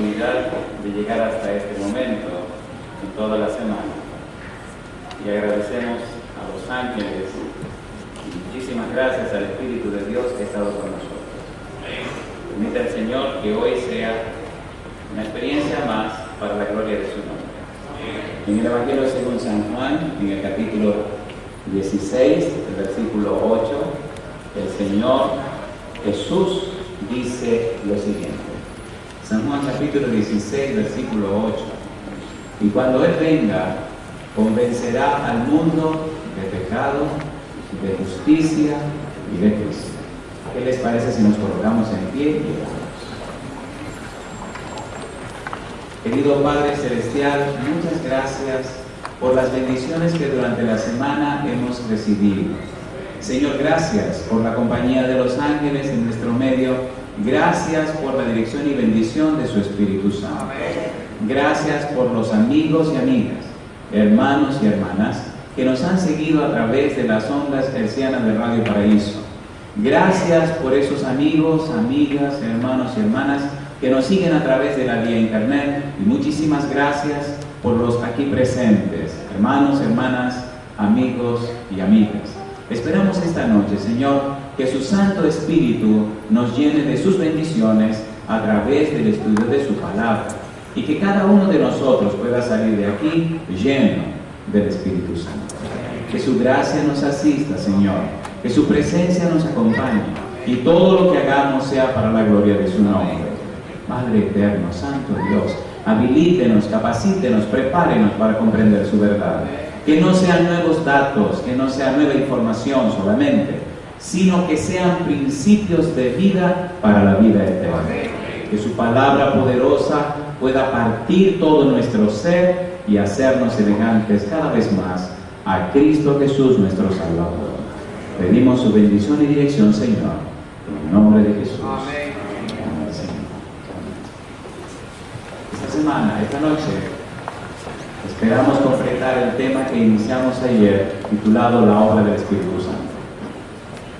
oportunidad de llegar hasta este momento en toda la semana. Y agradecemos a los ángeles y muchísimas gracias al Espíritu de Dios que ha estado con nosotros. Permita al Señor que hoy sea una experiencia más para la gloria de su nombre. En el Evangelio según San Juan, en el capítulo 16, el versículo 8, el Señor Jesús dice lo siguiente. San Juan capítulo 16, versículo 8. Y cuando Él venga, convencerá al mundo de pecado, de justicia y de juicio. ¿Qué les parece si nos colocamos en pie y oramos? Querido Padre Celestial, muchas gracias por las bendiciones que durante la semana hemos recibido. Señor, gracias por la compañía de los ángeles en nuestro medio. Gracias por la dirección y bendición de su Espíritu Santo. Gracias por los amigos y amigas, hermanos y hermanas que nos han seguido a través de las ondas hercianas de Radio Paraíso. Gracias por esos amigos, amigas, hermanos y hermanas que nos siguen a través de la vía internet, y muchísimas gracias por los aquí presentes, hermanos, hermanas, amigos y amigas. Esperamos esta noche, Señor, que su Santo Espíritu nos llene de sus bendiciones a través del estudio de su palabra, y que cada uno de nosotros pueda salir de aquí lleno del Espíritu Santo. Que su gracia nos asista, Señor, que su presencia nos acompañe, y todo lo que hagamos sea para la gloria de su nombre. Padre eterno, Santo Dios, habilítenos, capacítenos, prepárenos para comprender su verdad. Que no sean nuevos datos, que no sea nueva información solamente, sino que sean principios de vida para la vida eterna. Que su palabra poderosa pueda partir todo nuestro ser y hacernos semejantes cada vez más a Cristo Jesús, nuestro Salvador. Pedimos su bendición y dirección, Señor, en el nombre de Jesús. Amén. Amén, Señor. Esta semana, esta noche, esperamos completar el tema que iniciamos ayer, titulado La obra del Espíritu Santo.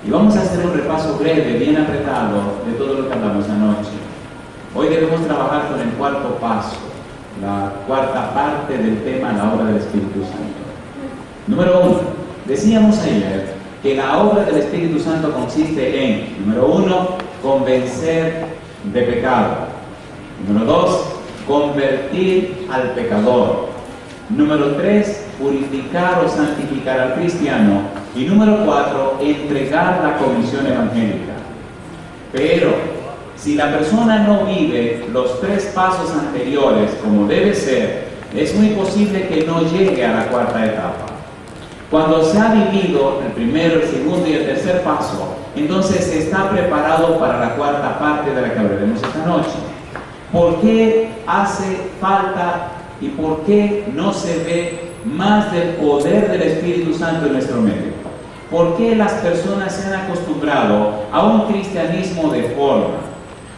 Y vamos a hacer un repaso breve, bien apretado, de todo lo que hablamos anoche. Hoy debemos trabajar con el cuarto paso, la cuarta parte del tema, la obra del Espíritu Santo. Número 1. Decíamos ayer que la obra del Espíritu Santo consiste en, número 1, convencer de pecado. Número 2, convertir al pecador. Número 3, purificar o santificar al cristiano. Y número 4, entregar la comisión evangélica. Pero, si la persona no vive los 3 pasos anteriores como debe ser, es muy posible que no llegue a la cuarta etapa. Cuando se ha vivido el primero, el segundo y el tercer paso, entonces se está preparado para la cuarta parte de la que hablaremos esta noche. ¿Por qué hace falta y por qué no se ve más del poder del Espíritu Santo en nuestro medio? ¿Por qué las personas se han acostumbrado a un cristianismo de forma?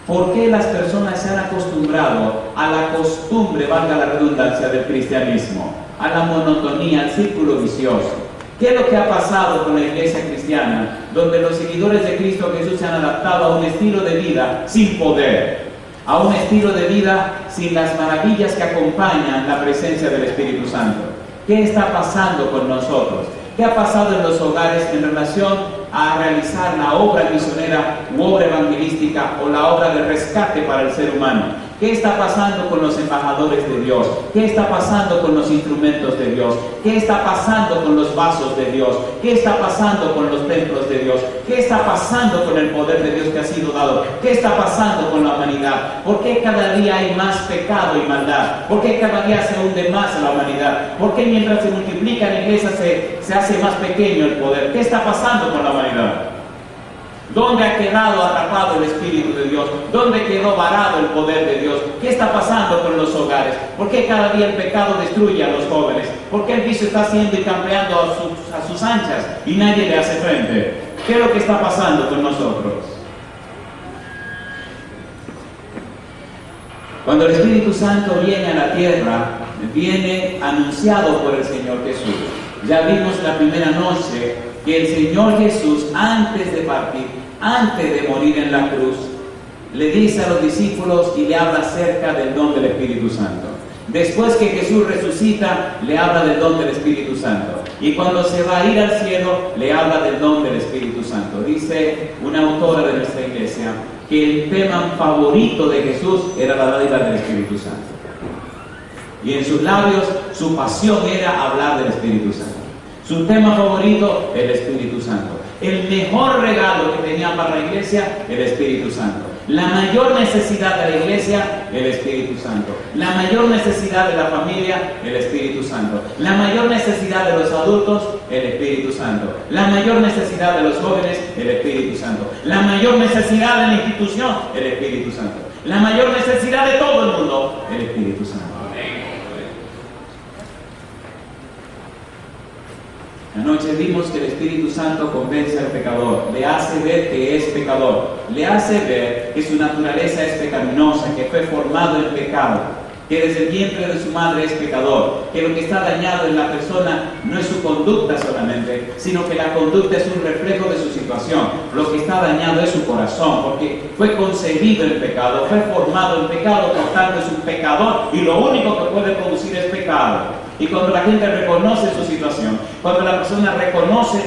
¿Por qué las personas se han acostumbrado a la costumbre, valga la redundancia, del cristianismo? A la monotonía, al círculo vicioso. ¿Qué es lo que ha pasado con la iglesia cristiana, donde los seguidores de Cristo Jesús se han adaptado a un estilo de vida sin poder, a un estilo de vida sin las maravillas que acompañan la presencia del Espíritu Santo? ¿Qué está pasando con nosotros? ¿Qué ha pasado en los hogares en relación a realizar la obra misionera u obra evangelística o la obra de rescate para el ser humano? ¿Qué está pasando con los embajadores de Dios? ¿Qué está pasando con los instrumentos de Dios? ¿Qué está pasando con los vasos de Dios? ¿Qué está pasando con los templos de Dios? ¿Qué está pasando con el poder de Dios que ha sido dado? ¿Qué está pasando con la humanidad? ¿Por qué cada día hay más pecado y maldad? ¿Por qué cada día se hunde más a la humanidad? ¿Por qué mientras se multiplican iglesias se hace más pequeño el poder? ¿Qué está pasando con la humanidad? ¿Dónde ha quedado atrapado el Espíritu de Dios? ¿Dónde quedó varado el poder de Dios? ¿Qué está pasando con los hogares? ¿Por qué cada día el pecado destruye a los jóvenes? ¿Por qué el vicio está haciendo y campeando a sus anchas y nadie le hace frente? ¿Qué es lo que está pasando con nosotros? Cuando el Espíritu Santo viene a la tierra, viene anunciado por el Señor Jesús. Ya vimos la primera noche que el Señor Jesús, antes de partir, antes de morir en la cruz, le dice a los discípulos y le habla acerca del don del Espíritu Santo. Después que Jesús resucita, le habla del don del Espíritu Santo. Y cuando se va a ir al cielo, le habla del don del Espíritu Santo. Dice una autora de nuestra iglesia que el tema favorito de Jesús era la dádiva del Espíritu Santo. Y en sus labios, su pasión era hablar del Espíritu Santo. Su tema favorito, el Espíritu Santo. El mejor regalo que tenía para la iglesia, el Espíritu Santo. La mayor necesidad de la iglesia, el Espíritu Santo. La mayor necesidad de la familia, el Espíritu Santo. La mayor necesidad de los adultos, el Espíritu Santo. La mayor necesidad de los jóvenes, el Espíritu Santo. La mayor necesidad de la institución, el Espíritu Santo. La mayor necesidad de todo el mundo, el Espíritu Santo. Anoche vimos que el Espíritu Santo convence al pecador, le hace ver que es pecador, le hace ver que su naturaleza es pecaminosa, que fue formado en pecado, que desde el vientre de su madre es pecador, que lo que está dañado en la persona no es su conducta solamente, sino que la conducta es un reflejo de su situación. Lo que está dañado es su corazón, porque fue concebido en pecado, fue formado en pecado, por tanto es un pecador y lo único que puede producir es pecado. Y cuando la gente reconoce su situación, cuando la persona reconoce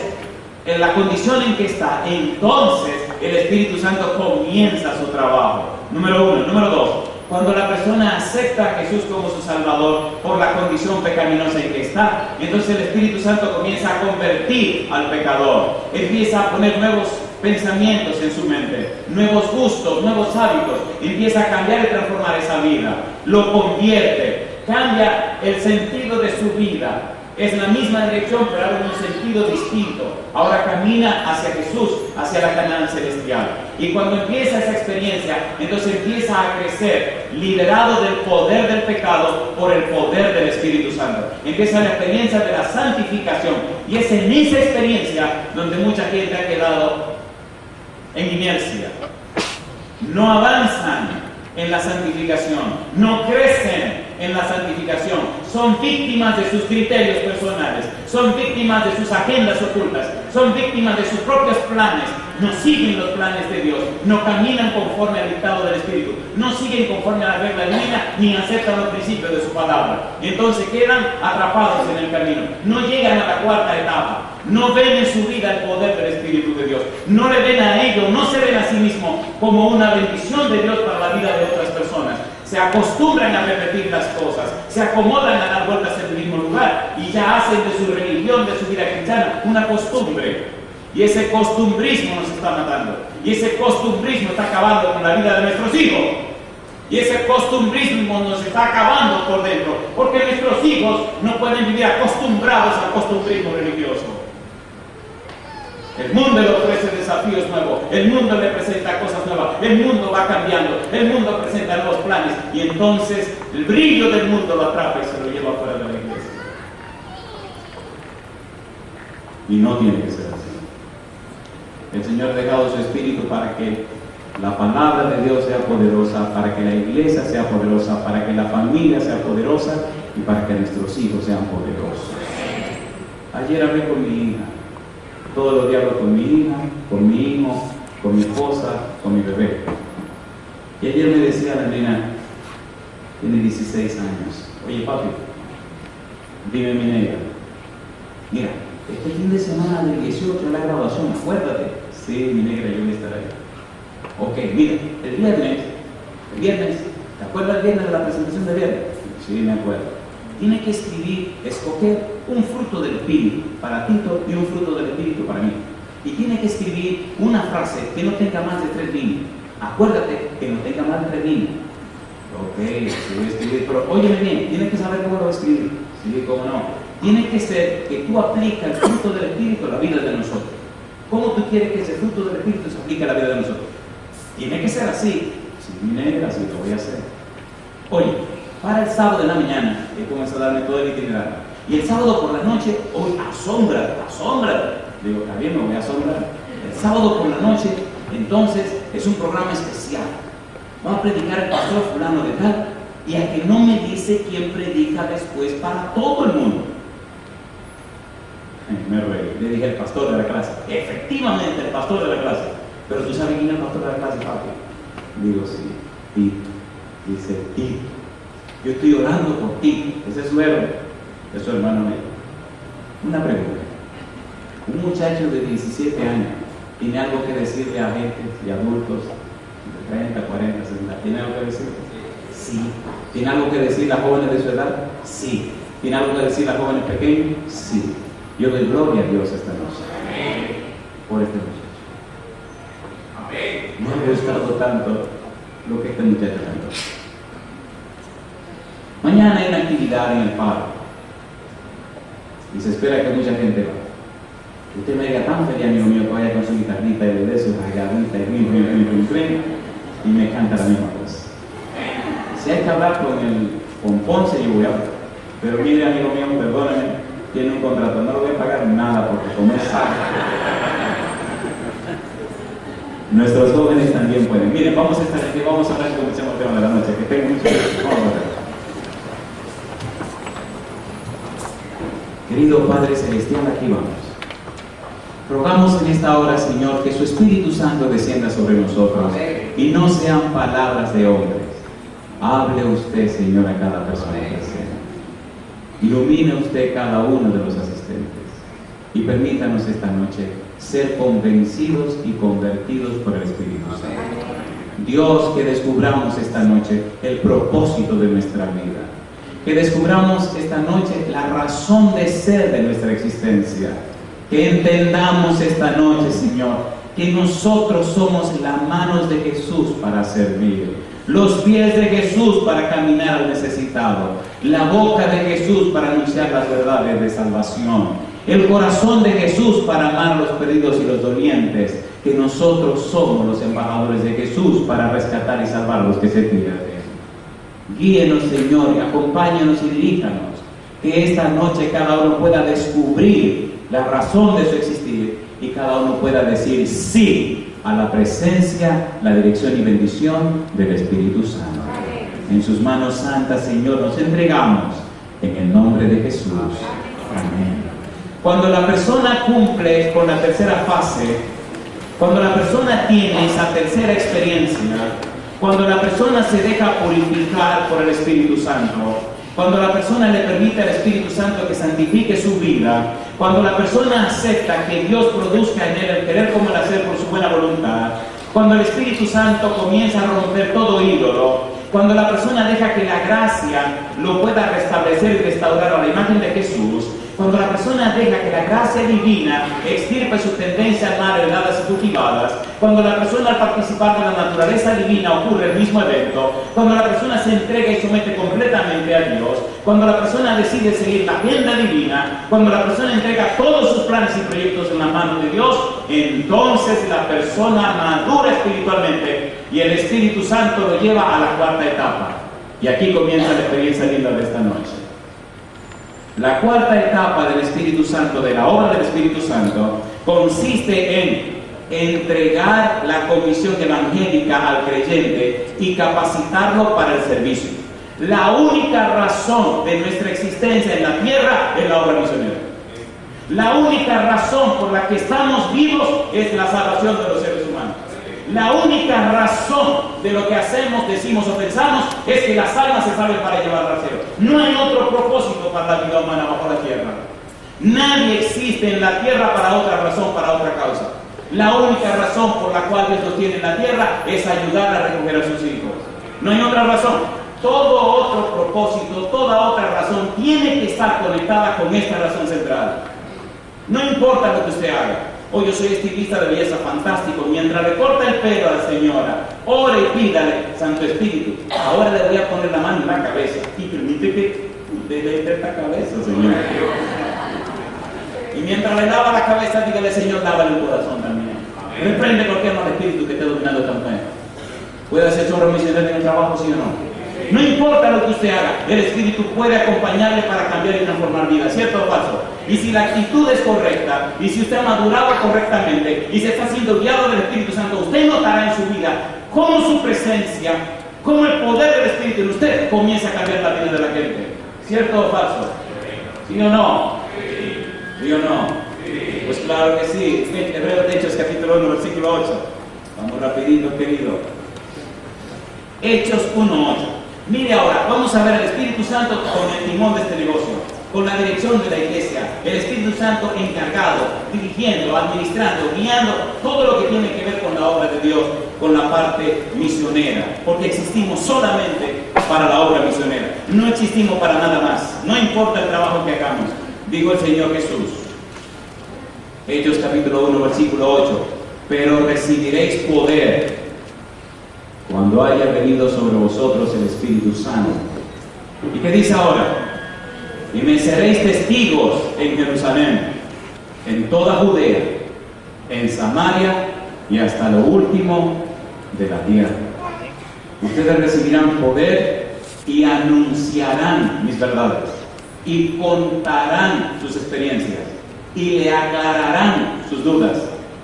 en la condición en que está, entonces el Espíritu Santo comienza su trabajo. Número uno. Número dos, cuando la persona acepta a Jesús como su Salvador por la condición pecaminosa en que está, entonces el Espíritu Santo comienza a convertir al pecador, empieza a poner nuevos pensamientos en su mente, nuevos gustos, nuevos hábitos, empieza a cambiar y transformar esa vida, lo convierte, cambia el sentido de su vida. Es la misma dirección, pero ahora en un sentido distinto. Ahora camina hacia Jesús, hacia la Canaán celestial. Y cuando empieza esa experiencia, entonces empieza a crecer, liberado del poder del pecado por el poder del Espíritu Santo. Empieza la experiencia de la santificación. Y es en esa experiencia donde mucha gente ha quedado en inercia. No avanzan en la santificación, no crecen en la santificación, son víctimas de sus criterios personales, son víctimas de sus agendas ocultas, son víctimas de sus propios planes, no siguen los planes de Dios, no caminan conforme al dictado del Espíritu, no siguen conforme a la regla divina, ni aceptan los principios de su palabra. Entonces quedan atrapados en el camino, no llegan a la cuarta etapa, no ven en su vida el poder del Espíritu de Dios, no le ven a ellos, no se ven a sí mismos como una bendición de Dios para la vida de otras personas. Se acostumbran a repetir las cosas, se acomodan a dar vueltas en el mismo lugar y ya hacen de su religión, de su vida cristiana, una costumbre. Y ese costumbrismo nos está matando. Y ese costumbrismo está acabando con la vida de nuestros hijos. Y ese costumbrismo nos está acabando por dentro. Porque nuestros hijos no pueden vivir acostumbrados al costumbrismo religioso. El mundo le ofrece desafíos nuevos, el mundo le presenta cosas nuevas, el mundo va cambiando, el mundo presenta nuevos planes y entonces el brillo del mundo lo atrapa y se lo lleva fuera de la iglesia. Y no tiene que ser así. El Señor ha dejado su Espíritu para que la palabra de Dios sea poderosa, para que la iglesia sea poderosa, para que la familia sea poderosa y para que nuestros hijos sean poderosos. Ayer hablé con mi hija. Todos los días hablo con mi hija, con mi hijo, con mi esposa, con mi bebé. Y ayer me decía la nena, tiene 16 años. Oye papi, dime mi negra, mira, este fin de semana del 18 es la graduación, acuérdate. Sí, mi negra, yo voy a estar ahí. Ok, mira, el viernes, ¿te acuerdas el viernes de la presentación de viernes? Sí, me acuerdo. Tiene que escoger un fruto del Espíritu para Tito y un fruto del Espíritu para mí. Y tiene que escribir una frase que no tenga más de 3 líneas. Acuérdate que no tenga más de 3 líneas. Ok, sí voy a escribir, pero óyeme bien, tiene que saber cómo lo va a escribir. Sí, cómo no. Tiene que ser que tú aplicas el fruto del Espíritu a la vida de nosotros. ¿Cómo tú quieres que ese fruto del Espíritu se aplique a la vida de nosotros? Tiene que ser así. Si negra, así lo voy a hacer. Oye, para el sábado de la mañana, he comenzado a darme todo el itinerario. Y el sábado por la noche, hoy asombra. Digo, está bien, me voy a asombrar. El sábado por la noche, entonces, es un programa especial. Va a predicar el pastor fulano de tal, y a que no me dice quién predica después para todo el mundo. Me reí, le dije el pastor de la clase. Efectivamente, el pastor de la clase. Pero tú sabes quién es el pastor de la clase, papi. Digo, sí. Tito. Dice, Tito, yo estoy orando por ti. Ese es su héroe, es su hermano mío. Una pregunta. Un muchacho de 17 años tiene algo que decirle a gente y adultos de 30, 40, 60. ¿Tiene algo que decir? Sí. ¿Tiene algo que decir a jóvenes de su edad? Sí. ¿Tiene algo que decir a jóvenes pequeños? Sí. Yo doy gloria a Dios esta noche. Por este muchacho. No he gustado tanto lo que este muchacho cantó. Mañana hay una actividad en el paro y se espera que mucha gente vaya. Usted me diga tan feliz, amigo mío, que vaya con su guitarrita y le dé su rayadita y me canta la misma cosa. Si hay que hablar con Ponce, yo voy a hablar. Pero mire, amigo mío, perdóname, tiene un contrato, no lo voy a pagar nada porque como es sano. Nuestros jóvenes también pueden. Miren, vamos a estar aquí, vamos a hablar y comencemos el tema de la noche, que tengo mucho tiempo. Vamos a ver. Querido Padre Celestial, aquí vamos. Rogamos en esta hora, Señor, que su Espíritu Santo descienda sobre nosotros y no sean palabras de hombres. Hable usted, Señor, a cada persona presente. Ilumine usted cada uno de los asistentes y permítanos esta noche ser convencidos y convertidos por el Espíritu Santo. Dios, que descubramos esta noche el propósito de nuestra vida. Que descubramos esta noche la razón de ser de nuestra existencia. Que entendamos esta noche, Señor, que nosotros somos las manos de Jesús para servir, los pies de Jesús para caminar al necesitado, la boca de Jesús para anunciar las verdades de salvación, el corazón de Jesús para amar a los perdidos y los dolientes, que nosotros somos los embajadores de Jesús para rescatar y salvar a los que se pierden. Guíenos, Señor, y acompáñanos y diríjanos, que esta noche cada uno pueda descubrir la razón de su existir y cada uno pueda decir sí a la presencia, la dirección y bendición del Espíritu Santo. En sus manos santas, Señor, nos entregamos en el nombre de Jesús. Amén. Cuando la persona cumple con la tercera fase, cuando la persona tiene esa tercera experiencia, cuando la persona se deja purificar por el Espíritu Santo, cuando la persona le permite al Espíritu Santo que santifique su vida, cuando la persona acepta que Dios produzca en él el querer como el hacer por su buena voluntad, cuando el Espíritu Santo comienza a romper todo ídolo, cuando la persona deja que la gracia lo pueda restablecer y restaurar a la imagen de Jesús, cuando la persona deja que la gracia divina extirpe su tendencia al mal heredadas y cultivadas, cuando la persona al participar de la naturaleza divina ocurre el mismo evento, cuando la persona se entrega y somete completamente a Dios, cuando la persona decide seguir la agenda divina, cuando la persona entrega todos sus planes y proyectos en la mano de Dios, entonces la persona madura espiritualmente y el Espíritu Santo lo lleva a la cuarta etapa. Y aquí comienza la experiencia linda de esta noche. La cuarta etapa del Espíritu Santo, de la obra del Espíritu Santo, consiste en entregar la comisión evangélica al creyente y capacitarlo para el servicio. La única razón de nuestra existencia en la tierra es la obra misionera. La única razón por la que estamos vivos es la salvación de los seres humanos. La única razón de lo que hacemos, decimos o pensamos es que las almas se salven para llevar al cielo. No hay otro propósito para la vida humana bajo la tierra. Nadie existe en la tierra para otra razón, para otra causa. La única razón por la cual Dios nos tiene en la tierra es ayudar a recoger a sus hijos. No hay otra razón. Todo otro propósito, toda otra razón tiene que estar conectada con esta razón central. No importa lo que usted haga. Hoy yo soy estilista de belleza, fantástico. Mientras le corta el pelo a la señora, ore y pídale, Santo Espíritu, ahora le voy a poner la mano en la cabeza y permite que usted le dé esta cabeza, Señor. Y mientras le lava la cabeza, dígale, Señor, lávale el corazón también. Reprende cualquier mal espíritu que esté dominando esta mujer. ¿Puede hacer chorro misionero en el trabajo, sí o no? No importa lo que usted haga, el Espíritu puede acompañarle para cambiar y transformar vidas, ¿cierto o falso? Y si la actitud es correcta, y si usted ha madurado correctamente, y se está siendo guiado del Espíritu Santo, usted notará en su vida cómo su presencia, cómo el poder del Espíritu en usted comienza a cambiar la vida de la gente. ¿Cierto o falso? ¿Sí o no? ¿Sí o no? Pues claro que sí. Hebreos de Hechos capítulo 1, versículo 8. Vamos rapidito, querido. Hechos 1:8. Mire ahora, vamos a ver al Espíritu Santo con el timón de este negocio, con la dirección de la iglesia, el Espíritu Santo encargado, dirigiendo, administrando, guiando todo lo que tiene que ver con la obra de Dios, con la parte misionera, porque existimos solamente para la obra misionera, no existimos para nada más, no importa el trabajo que hagamos, dijo el Señor Jesús. Hechos capítulo 1, versículo 8, pero recibiréis poder cuando haya venido sobre vosotros el Espíritu Santo. ¿Y qué dice ahora? Y me seréis testigos en Jerusalén, en toda Judea, en Samaria y hasta lo último de la tierra. Ustedes recibirán poder y anunciarán mis verdades y contarán sus experiencias y le aclararán sus dudas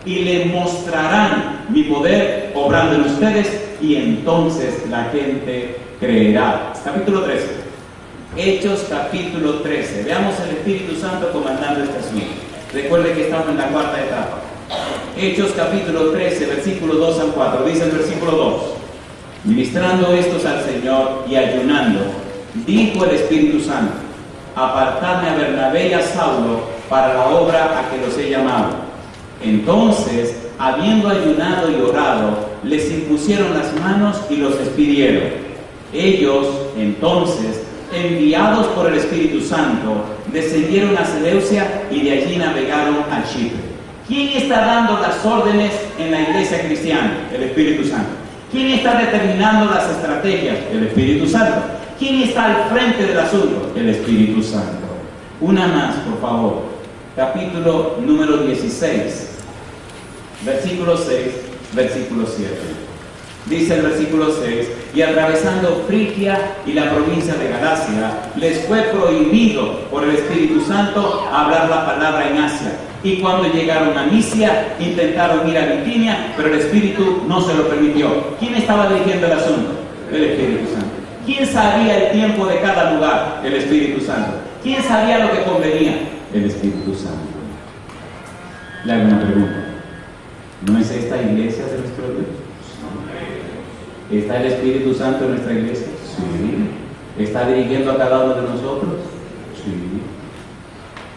y le mostrarán mi poder obrando en ustedes, y entonces la gente creerá. Capítulo 13. Hechos capítulo 13. Veamos al Espíritu Santo comandando este asunto. Recuerde que estamos en la cuarta etapa. Hechos capítulo 13, versículo 2 al 4. Dice el versículo 2. Ministrando estos al Señor y ayunando, dijo el Espíritu Santo: apartadme a Bernabé y a Saulo para la obra a que los he llamado. Entonces, habiendo ayunado y orado, les impusieron las manos y los despidieron. Ellos, entonces, enviados por el Espíritu Santo, descendieron a Seleucia y de allí navegaron a Chipre. ¿Quién está dando las órdenes en la iglesia cristiana? El Espíritu Santo. ¿Quién está determinando las estrategias? El Espíritu Santo. ¿Quién está al frente del asunto? El Espíritu Santo. Una más, por favor. Capítulo número 16, versículo 6, versículo 7. Dice el versículo 6: y atravesando Frigia y la provincia de Galacia, les fue prohibido por el Espíritu Santo hablar la palabra en Asia. Y cuando llegaron a Misia, intentaron ir a Bitinia, pero el Espíritu no se lo permitió. ¿Quién estaba dirigiendo el asunto? El Espíritu Santo. ¿Quién sabía el tiempo de cada lugar? El Espíritu Santo. ¿Quién sabía lo que convenía? El Espíritu Santo. Le hago una pregunta. ¿No es esta iglesia de nuestro Dios? ¿Está el Espíritu Santo en nuestra iglesia? Sí. ¿Está dirigiendo a cada uno de nosotros? Sí.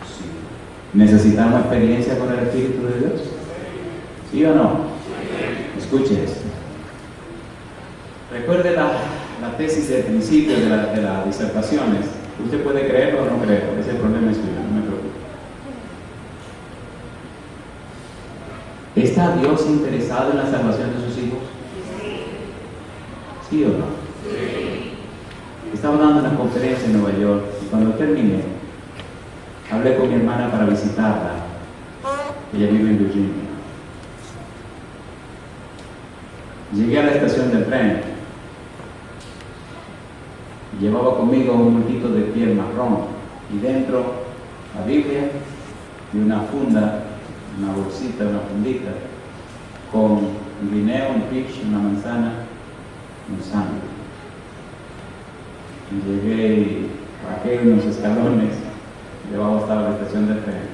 Sí. ¿Necesitamos experiencia con el Espíritu de Dios? ¿Sí o no? Escuche esto. Recuerde la tesis del principio de las disertaciones. Usted puede creerlo o no creerlo, ese problema es suyo, no me preocupe. ¿Está Dios interesado en la salvación de sus hijos? ¿Sí o no? Sí. Estaba dando una conferencia en Nueva York y cuando terminé, hablé con mi hermana para visitarla. Ella vive en Virginia. Llegué a la estación del tren. Llevaba conmigo un multito de piel marrón y dentro la Biblia y una funda, una bolsita, una fundita con un guineo, un peach, una manzana, un sándwich. Llegué y bajé unos escalones, debajo estaba la estación del tren.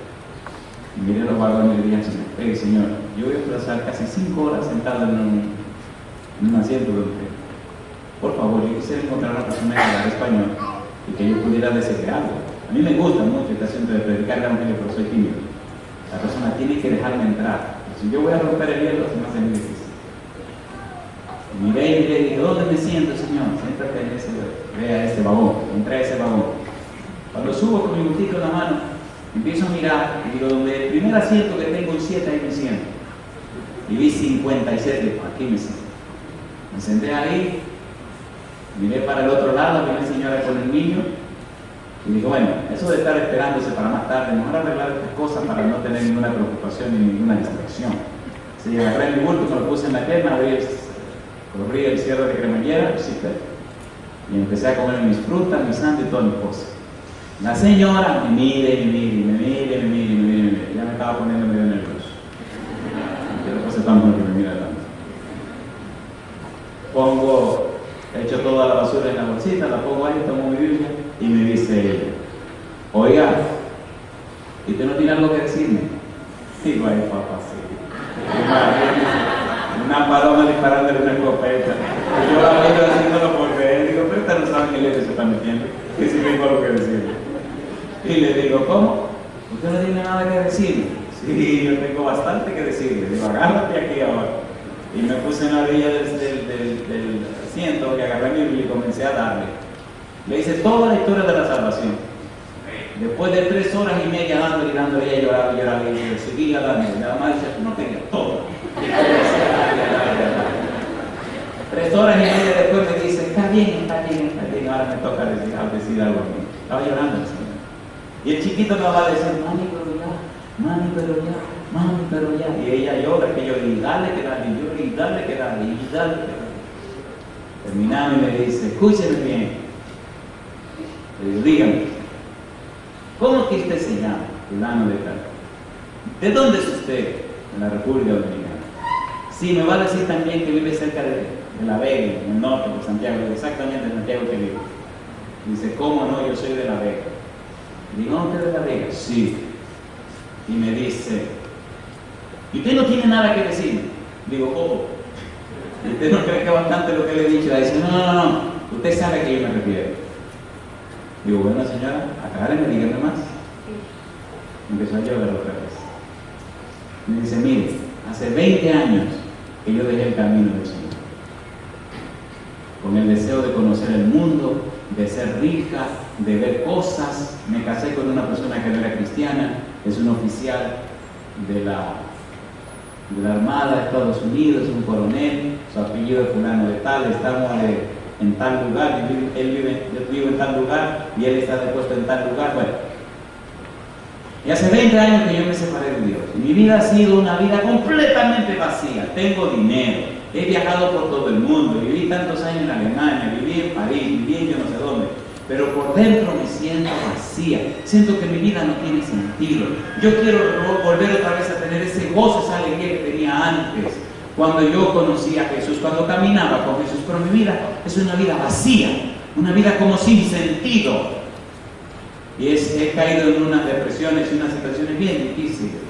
Y miré los vagones y le dije: hey, señor, yo voy a pasar casi 5 horas sentado en un asiento del tren. Por favor, yo quisiera encontrar una persona que hablara español y que yo pudiera decirle algo. A mí me gusta mucho este asunto de predicar el evangelio, pero soy tímido. La persona tiene que dejarme entrar. Si yo voy a romper el hielo, se me hace muy difícil. Miré y le dije: ¿dónde me siento, señor? Siéntate en ese, vea ese vagón, entré a ese vagón. Cuando subo con mi bultito en la mano, empiezo a mirar y digo: donde el primer asiento que tengo un 7, ahí me siento. Y vi 57, digo: aquí me siento. Me senté ahí. Miré para el otro lado, vi una señora con el niño y digo: bueno, eso de estar esperándose para más tarde, mejor arreglar estas cosas para no tener ninguna preocupación ni ninguna distracción. Así agarré mi bulto, me lo puse en la crema, corrí el cierre de cremallera, y empecé a comer mis frutas, mis sándwiches y todas mis cosas. La señora me mire, ya me estaba poniendo medio nervioso. Quiero que sepamos lo que me mira tanto. Echo toda la basura en la bolsita, la pongo ahí, tomo mi Biblia y me dice ella: oiga, ¿y usted no tiene algo que decirme? Digo: ay, papá, sí. Una paloma disparándole una escopeta. Yo la miro San Miguel se está metiendo, que si tengo algo que decirle. Y le digo, ¿cómo? ¿Usted no tiene nada que decirme? Sí, yo tengo bastante que decirle. Digo, agárrate aquí ahora. Y me puse en la orilla del asiento y agarré mi Biblia y comencé a darle. Le hice toda la historia de la salvación. Después de 3 horas y media dándole y dándole, ella lloraba y lloraba y yo seguía dándole. Nada más decía, tú no querías todo. Y comencé a darle. 3 horas y media después me dice, está bien. Ahora me toca decir algo a mí. Estaba llorando el Señor. Y el chiquito me va a decir, mami, pero ya. Y ella llora, que yo y dale que dale, y yo y dale que dale, y dale que dale. Terminamos y me dice, escúcheme bien. Le digo, dígame, ¿cómo que usted se llama? Fulano de tal. ¿De dónde es usted? De la República Dominicana. Sí, me va a decir también que vive cerca de La Vega, en el norte de Santiago, exactamente en Santiago que vive. Dice, ¿cómo no? Yo soy de La Vega. Digo, ¿no, usted de La Vega? Sí. Y me dice, ¿y usted no tiene nada que decir? Digo, ¿cómo? ¿Y usted no cree que bastante lo que le he dicho? Dice, no, usted sabe a qué yo me refiero. Digo, bueno señora, acláreme, dígame más. Empezó a llorar otra vez. Me dice, mire, hace 20 años que yo dejé el camino del Señor. Con el deseo de conocer el mundo, de ser rica, de ver cosas. Me casé con una persona que no era cristiana, es un oficial de la Armada de Estados Unidos, un coronel, su apellido es fulano de tal, estamos en tal lugar, yo vivo en tal lugar y él está depuesto en tal lugar. Bueno, y hace 20 años que yo me separé de Dios. Y mi vida ha sido una vida completamente vacía. Tengo dinero, he viajado por todo el mundo, viví tantos años en Alemania, viví en París, viví en yo no sé dónde. Pero por dentro me siento vacía, siento que mi vida no tiene sentido. Yo quiero volver otra vez a tener ese gozo, esa alegría que tenía antes, cuando yo conocí a Jesús, cuando caminaba con Jesús. Pero mi vida es una vida vacía, una vida como sin sentido. Y he caído en unas depresiones y unas situaciones bien difíciles.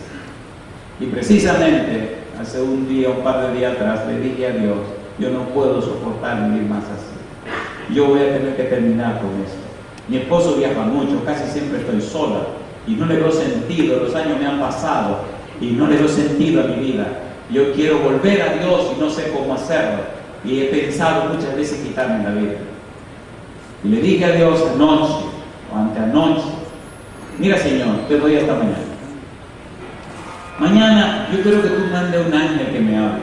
Y precisamente hace un par de días atrás, le dije a Dios, yo no puedo soportar vivir más así. Yo voy a tener que terminar con esto. Mi esposo viaja mucho, casi siempre estoy sola y no le veo sentido. Los años me han pasado y no le veo sentido a mi vida. Yo quiero volver a Dios y no sé cómo hacerlo. Y he pensado muchas veces quitarme la vida. Y le dije a Dios anoche o anteanoche, mira Señor, te doy hasta mañana. Mañana yo quiero que tú mandes un ángel que me hable,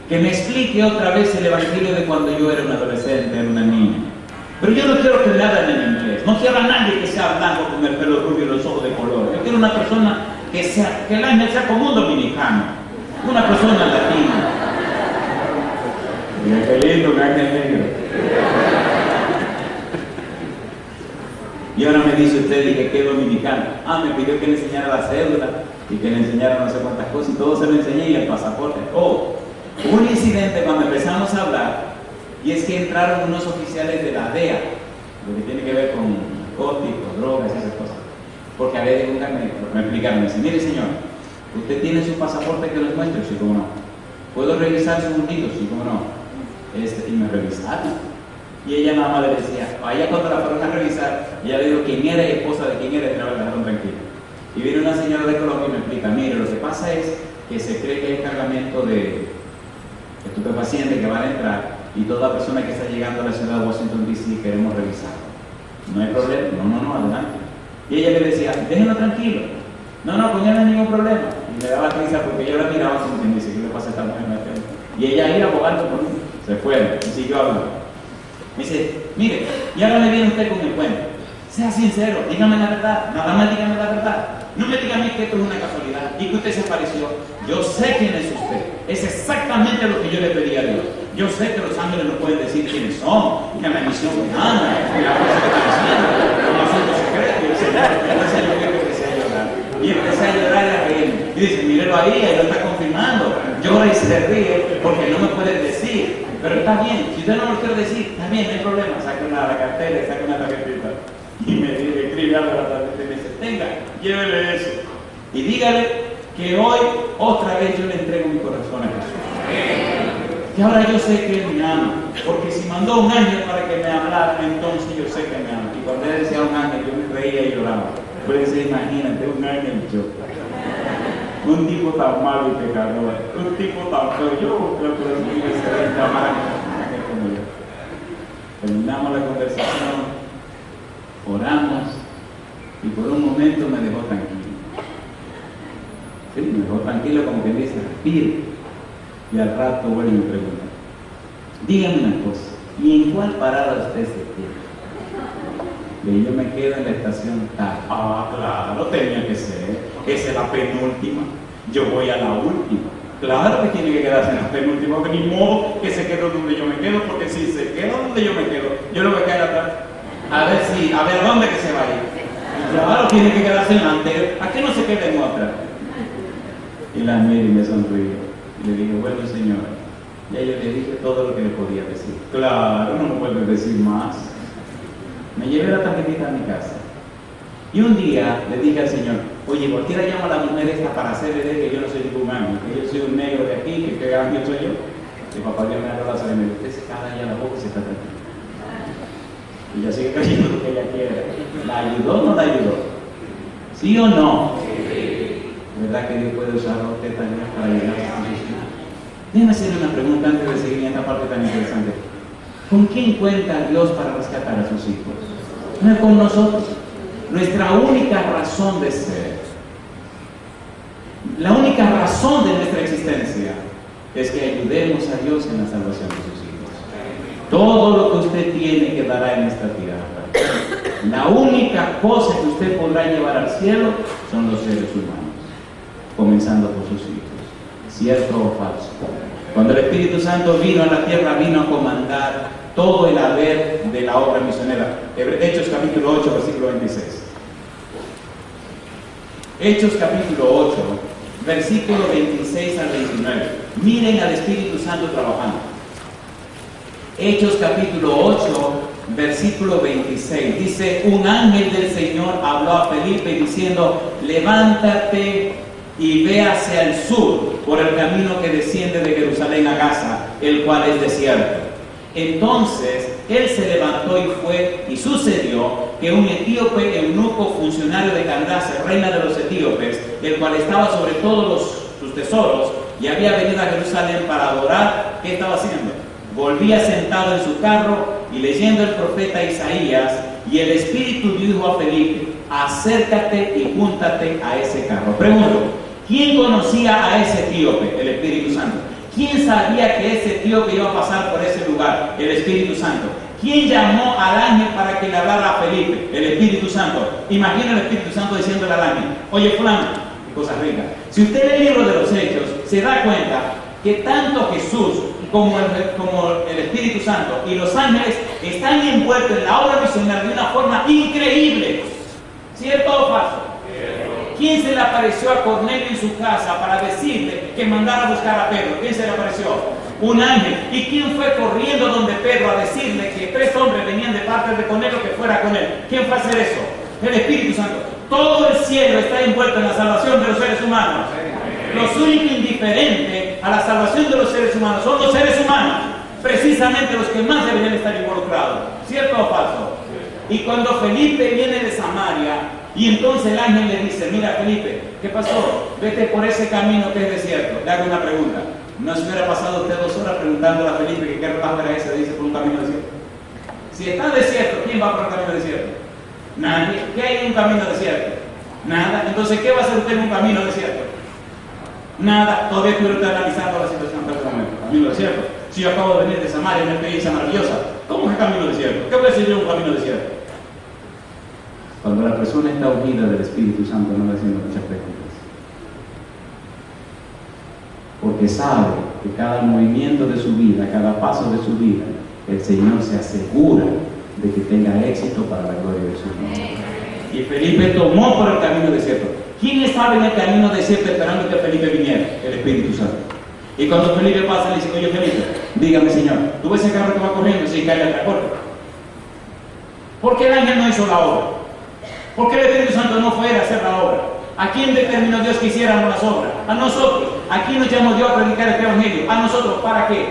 que me explique otra vez el evangelio de cuando yo era un adolescente, era una niña. Pero yo no quiero que me hablen en inglés, no quiero a nadie que sea blanco con el pelo rubio y los ojos de color. Yo quiero una persona que el ángel sea como un dominicano, una persona latina. Mira qué lindo, un ángel negro. Y ahora me dice usted, dije, ¿qué dominicano? Me pidió que le enseñara la cédula y que le enseñara no sé cuántas cosas y todo se lo enseñé y el pasaporte. Hubo un incidente cuando empezamos a hablar, y es que entraron unos oficiales de la DEA, lo que tiene que ver con narcóticos, drogas y esas cosas, porque había llegado un carnet. Me explicaron, me dice, mire señor, ¿usted tiene su pasaporte que los muestre? Sí, cómo no. ¿Puedo revisar su segundito? Sí, cómo no. Y me revisaron. Y ella nada más le decía, allá cuando la fueron a revisar, ella le dijo quién era y esposa de quién era, y la dejaron tranquila. Y viene una señora de Colombia y me explica, mire, lo que pasa es que se cree que hay cargamento de estupefacientes que van a entrar y toda persona que está llegando a la ciudad de Washington D.C. queremos revisarlo. No hay problema, no, adelante. Y ella le decía, déjenlo tranquilo. No, con ella no hay ningún problema. Y me daba risa porque yo la miraba como quien dice, ¿qué le pasa a esta mujer? Y ella iba abogando por mí. Se fue y siguió hablando. Me dice, mire, y ahora me viene usted con el cuento. Sea sincero, dígame la verdad, nada más dígame la verdad. No me diga a mí que esto es una casualidad y que usted se apareció. Yo sé quién es usted. Es exactamente lo que yo le pedí a Dios. Yo sé que los ángeles no pueden decir quiénes son, que la misión me ama, que la cosa que están haciendo, un asunto secreto. Y el Señor, entonces yo empecé a llorar. Y empecé a llorar y a reír. Y dice, mírelo ahí, él lo está confirmando. Llora y se ríe porque no me puede decir. Pero está bien, si usted no lo quiere decir, está bien, no hay problema. Saca una cartera y saca una tarjetita. Y me escribe algo a la tarjeta y me dice, tenga, llévele eso. Y dígale que hoy otra vez yo le entrego mi corazón a Jesús. Que ahora yo sé que Él me ama. Porque si mandó un ángel para que me hablara, hablara, entonces yo sé que me ama. Y cuando él decía un ángel, yo me reía y lloraba. Pues imagínate, un ángel yo. Un tipo tan malo y pecador, un tipo tan feo. Yo creo que los niños se ven tan mal como yo. Terminamos la conversación, oramos y por un momento me dejó tranquilo. Sí, me dejó tranquilo como que dice, respire. Y al rato vuelve y me pregunta, dígame una cosa, ¿y en cuál parada usted se queda? Y yo me quedo en la estación tal. Ah, claro, tenía que ser. Esa es la penúltima. Yo voy a la última. Claro que tiene que quedarse en la penúltima, porque ni modo que se quede donde yo me quedo, porque si se queda donde yo me quedo, yo lo voy a caer atrás. A ver dónde que se va a ir. Claro, tiene que quedarse en la anterior. ¿A qué no se queda en otra? Y la miré y me sonrió. Y le dije, bueno, señora, ya yo le dije todo lo que le podía decir. Claro, no me puede decir más. Me llevé la tarjetita a mi casa. Y un día le dije al Señor, oye, cualquiera llama a la mujer esta para hacerle ver que yo no soy ningún ángel, que yo soy un negro de aquí, que ángel soy yo. Y papá Dios me agarró la sala y me dijo, usted se calla ya la boca y se está tranquilo. Y ella sigue creyendo lo que ella quiere. ¿La ayudó o no la ayudó? ¿Sí o no? Sí. ¿Verdad que Dios puede usar a usted también para llegar a su vida? Déjame hacerle una pregunta antes de seguir en esta parte tan interesante. ¿Con quién cuenta Dios para rescatar a sus hijos? No es con nosotros. Nuestra única razón de ser, la única razón de nuestra existencia es que ayudemos a Dios en la salvación de sus hijos. Todo lo que usted tiene quedará en esta tierra. La única cosa que usted podrá llevar al cielo son los seres humanos, comenzando por sus hijos. ¿Cierto o falso? Cuando el Espíritu Santo vino a la tierra, vino a comandar todo el haber de la obra misionera. Hechos capítulo 8, versículo 26. Hechos capítulo 8, versículo 26 al 29. Miren al Espíritu Santo trabajando. Hechos capítulo 8, versículo 26. Dice, un ángel del Señor habló a Felipe diciendo, levántate y ve hacia el sur por el camino que desciende de Jerusalén a Gaza, el cual es desierto. Entonces él se levantó y fue, y sucedió que un etíope eunuco, funcionario de Candace, reina de los etíopes, el cual estaba sobre todos sus tesoros, y había venido a Jerusalén para adorar, ¿qué estaba haciendo? Volvía sentado en su carro y leyendo el profeta Isaías, y el Espíritu dijo a Felipe, acércate y júntate a ese carro. Pregunto, ¿quién conocía a ese etíope? El Espíritu Santo. ¿Quién sabía que ese etíope iba a pasar por ese lugar? El Espíritu Santo. ¿Quién llamó al ángel para que le hablara a Felipe? El Espíritu Santo. Imagina el Espíritu Santo diciéndole al ángel, oye fulano, cosa rica. Si usted lee el libro de los Hechos, se da cuenta que tanto Jesús como el Espíritu Santo y los ángeles están envueltos en la obra misionera de una forma increíble. ¿Cierto o falso? ¿Quién se le apareció a Cornelio en su casa para decirle que mandara a buscar a Pedro? ¿Quién se le apareció? Un ángel. ¿Y quién fue corriendo donde Pedro a decirle que 3 hombres venían de parte de Cornelio que fuera con él? ¿Quién fue a hacer eso? El Espíritu Santo. Todo el cielo está envuelto en la salvación de los seres humanos. Los únicos indiferentes a la salvación de los seres humanos son los seres humanos, precisamente los que más deberían estar involucrados. ¿Cierto o falso? Y cuando Felipe viene de Samaria, y entonces el ángel le dice, mira Felipe, ¿qué pasó? Vete por ese camino que es desierto. Le hago una pregunta. ¿No se hubiera pasado usted 2 horas preguntándole a Felipe que qué relajo era ese? Dice por un camino desierto. Si está desierto, ¿quién va por un camino desierto? Nadie. ¿Qué hay en un camino desierto? Nada. Entonces, ¿qué va a hacer usted en un camino desierto? Nada. Todavía estoy analizando la situación hasta este momento. Camino desierto. Si yo acabo de venir de Samaria, una experiencia maravillosa, ¿cómo es camino desierto? ¿Qué voy a decir yo en un camino desierto? Cuando la persona está unida del Espíritu Santo, no va haciendo muchas preguntas. Porque sabe que cada movimiento de su vida, cada paso de su vida, el Señor se asegura de que tenga éxito para la gloria de su nombre. Y Felipe tomó por el camino desierto. ¿Quién estaba en el camino desierto esperando que Felipe viniera? El Espíritu Santo. Y cuando Felipe pasa, le dice, oye Felipe, dígame Señor, ¿tú ves ese carro que va corriendo? Sí, cae atrás. ¿Por qué el ángel no hizo la obra? ¿Por qué el Espíritu Santo no fue a hacer la obra? ¿A quién determinó Dios que hiciéramos las obras? A nosotros. ¿A quién nos llamó Dios a predicar este evangelio? A nosotros. ¿Para qué?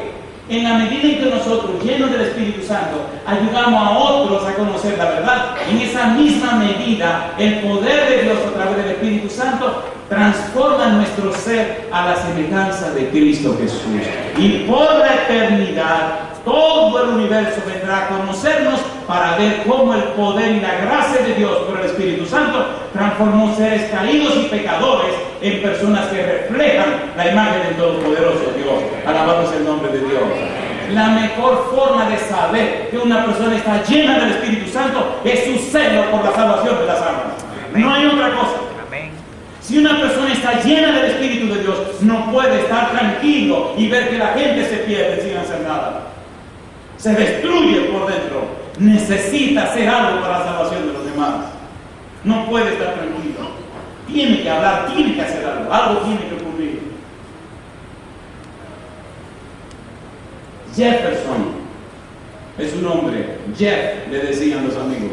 En la medida en que nosotros, llenos del Espíritu Santo, ayudamos a otros a conocer la verdad, en esa misma medida, el poder de Dios a través del Espíritu Santo transforma nuestro ser a la semejanza de Cristo Jesús. Y por la eternidad, todo el universo vendrá a conocernos para ver cómo el poder y la gracia de Dios por el Espíritu Santo transformó seres caídos y pecadores en personas que reflejan la imagen del Todopoderoso Dios. Alabado sea el nombre de Dios. La mejor forma de saber que una persona está llena del Espíritu Santo es su celo por la salvación de las almas. No hay otra cosa. Si una persona está llena del Espíritu de Dios, no puede estar tranquilo y ver que la gente se pierde sin hacer nada. Se destruye por dentro. Necesita hacer algo para la salvación de los demás. No puede estar tranquilo. Tiene que hablar, tiene que hacer algo. Algo tiene que ocurrir. Jefferson es un hombre. Jeff le decían los amigos.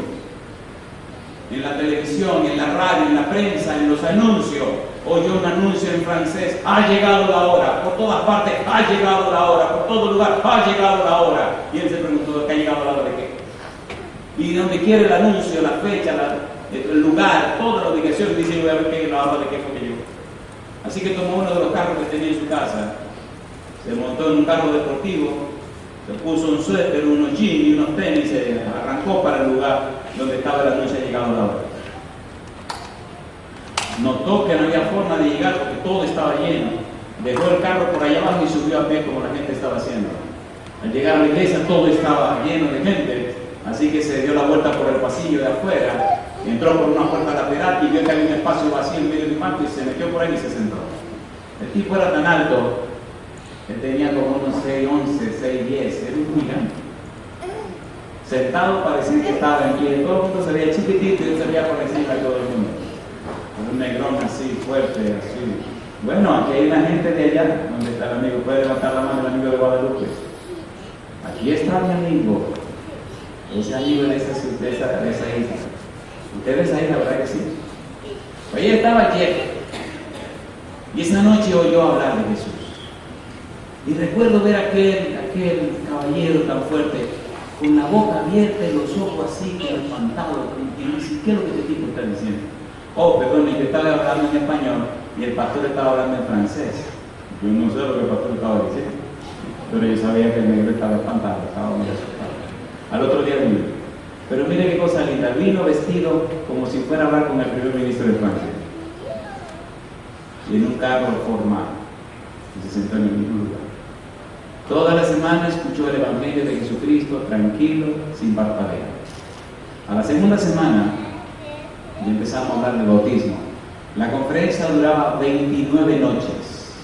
En la televisión, en la radio, en la prensa, en los anuncios, oyó un anuncio en francés: ha llegado la hora, por todas partes ha llegado la hora, por todo lugar ha llegado la hora. Y él se preguntó: ¿qué ha llegado la hora de qué? Y donde quiere el anuncio, la fecha, el lugar, toda la ubicación, dice: voy a ver qué, la hora de qué fue que llegó. Así que tomó uno de los carros que tenía en su casa, se montó en un carro deportivo, se puso un suéter, unos jeans y unos tenis, se arrancó para el lugar donde estaba el anuncio: ha llegado la hora. Notó que no había forma de llegar porque todo estaba lleno. Dejó el carro por allá abajo y subió a pie como la gente estaba haciendo. Al llegar a la iglesia todo estaba lleno de gente, así que se dio la vuelta por el pasillo de afuera, entró por una puerta lateral y vio que había un espacio vacío en medio de un marco y se metió por ahí y se sentó. El tipo era tan alto, él tenía como unos 6'11", 6'10", era un gigante. Sentado parecía que estaba en pie, todo el mundo se veía chiquitito y él se veía por encima de todo el mundo. Un negrón así, fuerte, así. Bueno, aquí hay una gente de allá, donde está el amigo, puede levantar la mano el amigo de Guadalupe. Aquí está mi amigo, ese amigo de esa isla. ¿Usted ve esa isla, verdad que sí? Ahí estaba Jeff, y esa noche oyó hablar de Jesús. Y recuerdo ver aquel caballero tan fuerte, con la boca abierta y los ojos así, espantados, y no sé qué es lo que este tipo está diciendo. Oh, perdón, yo estaba hablando en español y el pastor estaba hablando en francés. Yo no sé lo que el pastor estaba diciendo, pero yo sabía que el negro estaba espantado, estaba muy asustado. Al otro día vino. Pero mire qué cosa linda, vino vestido como si fuera a hablar con el primer ministro de Francia. Y en un carro formal. Y se sentó en el mismo lugar. Toda la semana escuchó el Evangelio de Jesucristo tranquilo, sin parpadear. A la segunda semana y empezamos a hablar del bautismo. La conferencia duraba 29 noches,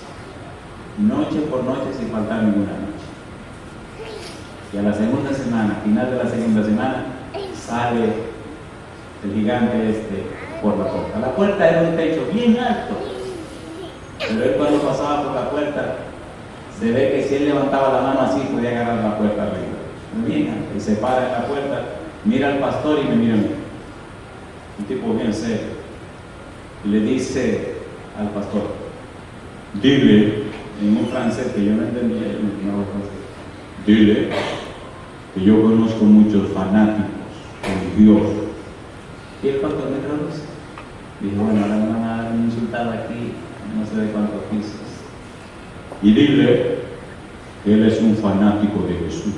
noche por noche sin faltar ninguna noche. Y a la segunda semana, final de la segunda semana, sale el gigante por la puerta. La puerta era un techo bien alto, pero él cuando pasaba por la puerta, se ve que si él levantaba la mano así, podía agarrar la puerta arriba. Bien alto, y se para en la puerta, mira al pastor y me mira a mí. Un tipo bien serio, y le dice al pastor: dile, en un francés que yo no entendía, dile que yo conozco muchos fanáticos con Dios. Y el pastor me traduce. Dijo: bueno, ahora me van a dar un insultado aquí, no sé de cuántos pisos. Y dile que él es un fanático de Jesús.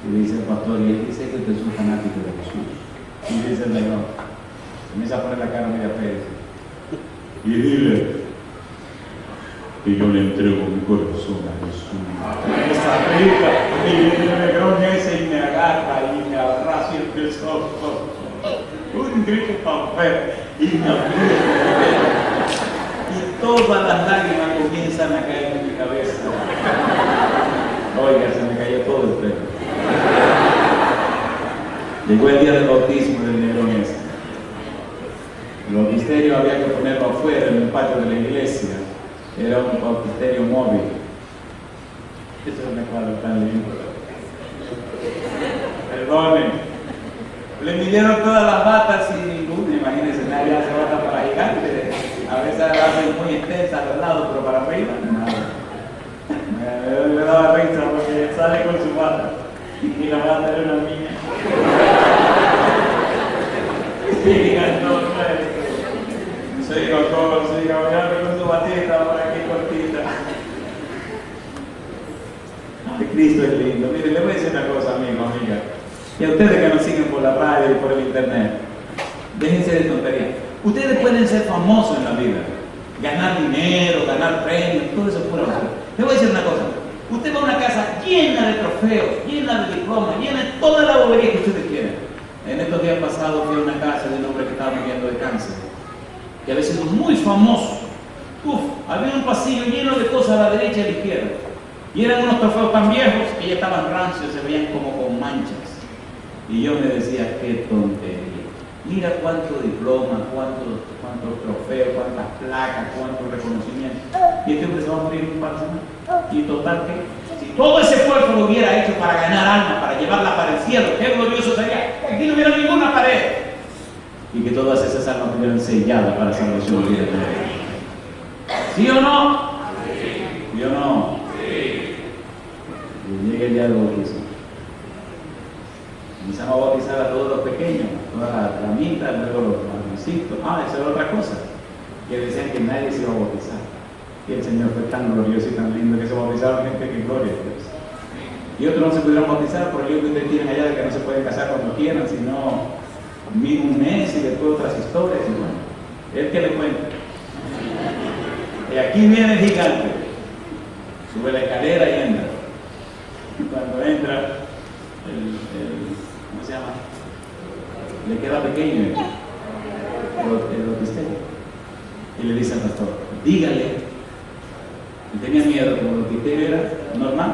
Y dice el pastor: y él dice que usted es un fanático de Jesús. Y dice el negro, comienza a poner la cara media fea. Y dile que yo le entrego mi corazón a Jesús. Esa rica, y viene el negrón ese y me agarra y me abraza y empezó un grito tan feo y me aprieta. Y todas las lágrimas comienzan a caer en mi cabeza. Oiga, se me cayó todo el pelo. Llegó el día del bautismo del negrón ese. El bautisterio había que ponerlo afuera en el patio de la iglesia. Era un bautisterio móvil. Eso me cuadra tan lindo. Perdonen. Le midieron todas las batas sin ninguna. Imagínense, nadie hace bata para gigantes. A veces la hacen muy extensa a los lados, pero para arriba, nada. Me daba risa. que sale con su bata y la bata era una niña. Y cantó, soy doctor, soy caballero con su batita por aquí cortita. Ay, Cristo es lindo. Mire, le voy a decir una cosa, amigo, amiga. Y a ustedes que nos siguen por la radio y por el internet, déjense de tonterías. Ustedes pueden ser famosos en la vida, ganar dinero, ganar premios, todo eso es pura basura. Le voy a decir una cosa. Usted va a una casa llena de trofeos, llena de diplomas, llena de toda la bobería que ustedes quieren. En estos días pasados fui a una casa de un hombre que estaba muriendo de cáncer, que había sido muy famoso. Había un pasillo lleno de cosas a la derecha y a la izquierda. Y eran unos trofeos tan viejos que ya estaban rancios, se veían como con manchas. Y yo me decía, qué tontería. Mira cuántos diplomas, cuántos trofeos, cuántas placas, cuántos reconocimientos. Y este hombre se va a morir en un par de semanas. Y total que, si todo ese esfuerzo lo hubiera hecho para ganar almas, para llevarla para el cielo, qué glorioso sería. Aquí no hubiera ninguna pared. Y que todas esas almas estuvieran selladas para salvación de Dios. ¿Sí o no? ¿Sí o no? Y llega el día del bautizo. Comenzamos a bautizar a todos los pequeños, todas las ramitas, luego los marmoncitos. Esa era otra cosa, que decían que nadie se iba a bautizar. Y el Señor fue tan glorioso y tan lindo que se bautizaron gente que gloria a Dios. Y otros no se pudieron bautizar por el libro que ustedes tienen allá de que no se pueden casar cuando quieran, sino un mes y después otras historias. Y bueno, es que le cuento. Y aquí viene el gigante, sube la escalera y entra. Y cuando entra, ¿cómo se llama? Le queda pequeño el bautisterio. Y le dice al pastor, dígale. Y tenía miedo, como el bautisterio era normal,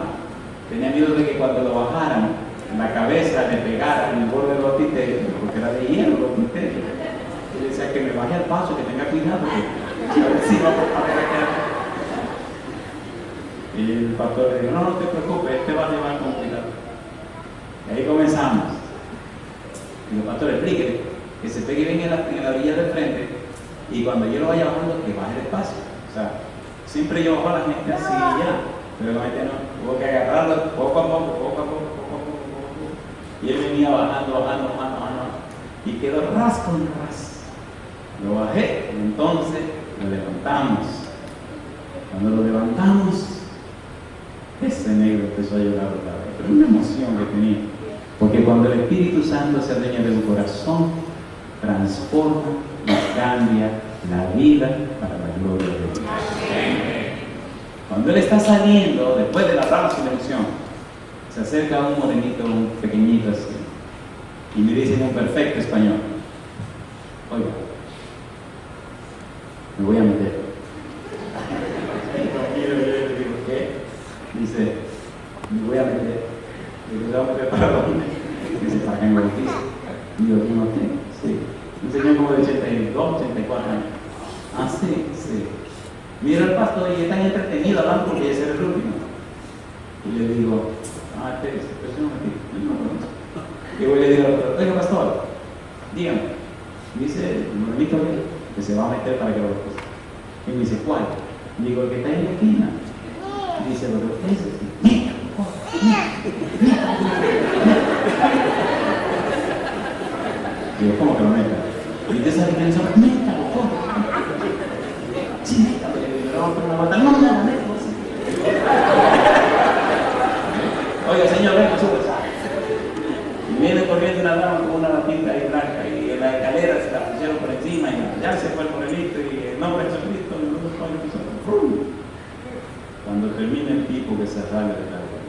tenía miedo de que cuando lo bajaran, la cabeza le pegara en el borde del bautisterio, porque era de hielo el bautisterio. Y le decía que me baje al paso, que tenga cuidado, que a ver si va a quedar. Y el pastor le dijo, no te preocupes, este va a llevar con cuidado. Y ahí comenzamos. Y el pastor explique que se pegue bien en la orilla del frente y cuando yo lo vaya bajando, que baje despacio. O sea, siempre yo bajo a la gente así y ya, pero la gente no. Tuvo que agarrarlo poco a poco. Y él venía bajando. Y quedó ras con ras. Lo bajé, y entonces lo levantamos. Cuando lo levantamos, ese negro empezó a llorar otra vez, pero una emoción que tenía. Porque cuando el Espíritu Santo se adueña de un corazón, transforma y cambia la vida para la gloria de Dios. Cuando él está saliendo, después de la rama sin emoción, se acerca a un morenito, un pequeñito así, y me dice en un perfecto español, oiga, me voy a meter. Y yo le digo, ¿qué? Dice, me voy a meter. Y yo, ¿para dónde? Dice, para que me bautice. Y yo, ¿no tengo? Sí. Un señor como de 82, 84 años. Ah, sí. Mira al pastor y es tan entretenido hablando porque ese era el último. Y le digo, espérese un momentito. Y voy y le digo, oiga pastor, dígame. Dice el morenito que se va a meter para que lo bautice. Y me dice, ¿cuál? Y digo, el que está en la esquina. Dice, pero ese sí. Digo, ¿cómo que lo meta? Y te sale que métalo, ¿cómo? Sí, métalo. No, métalo. Oiga, señor, venga, súbese. Y viene corriendo una dama con una batita ahí blanca y en la escalera se la pusieron por encima y ya se fue el morenito y el nombre de Jesucristo y los dos. Cuando termina el tipo que se sale de la agua,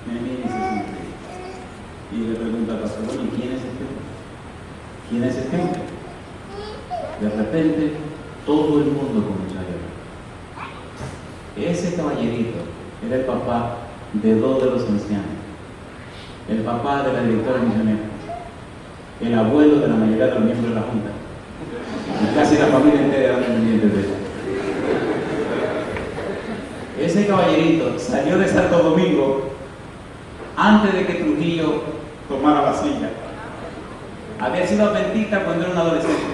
me mira y se sonríe. Y le pregunta al pastor, bueno, ¿quién es este hombre? ¿Quién es este hombre? De repente, todo el mundo comenzó a llorar. Ese caballerito era el papá de dos de los ancianos, el papá de la directora misionera, el abuelo de la mayoría de los miembros de la junta, y casi la familia entera era dependiente de él. Ese caballerito salió de Santo Domingo antes de que Trujillo tomara la silla. Había sido adventista cuando era un adolescente.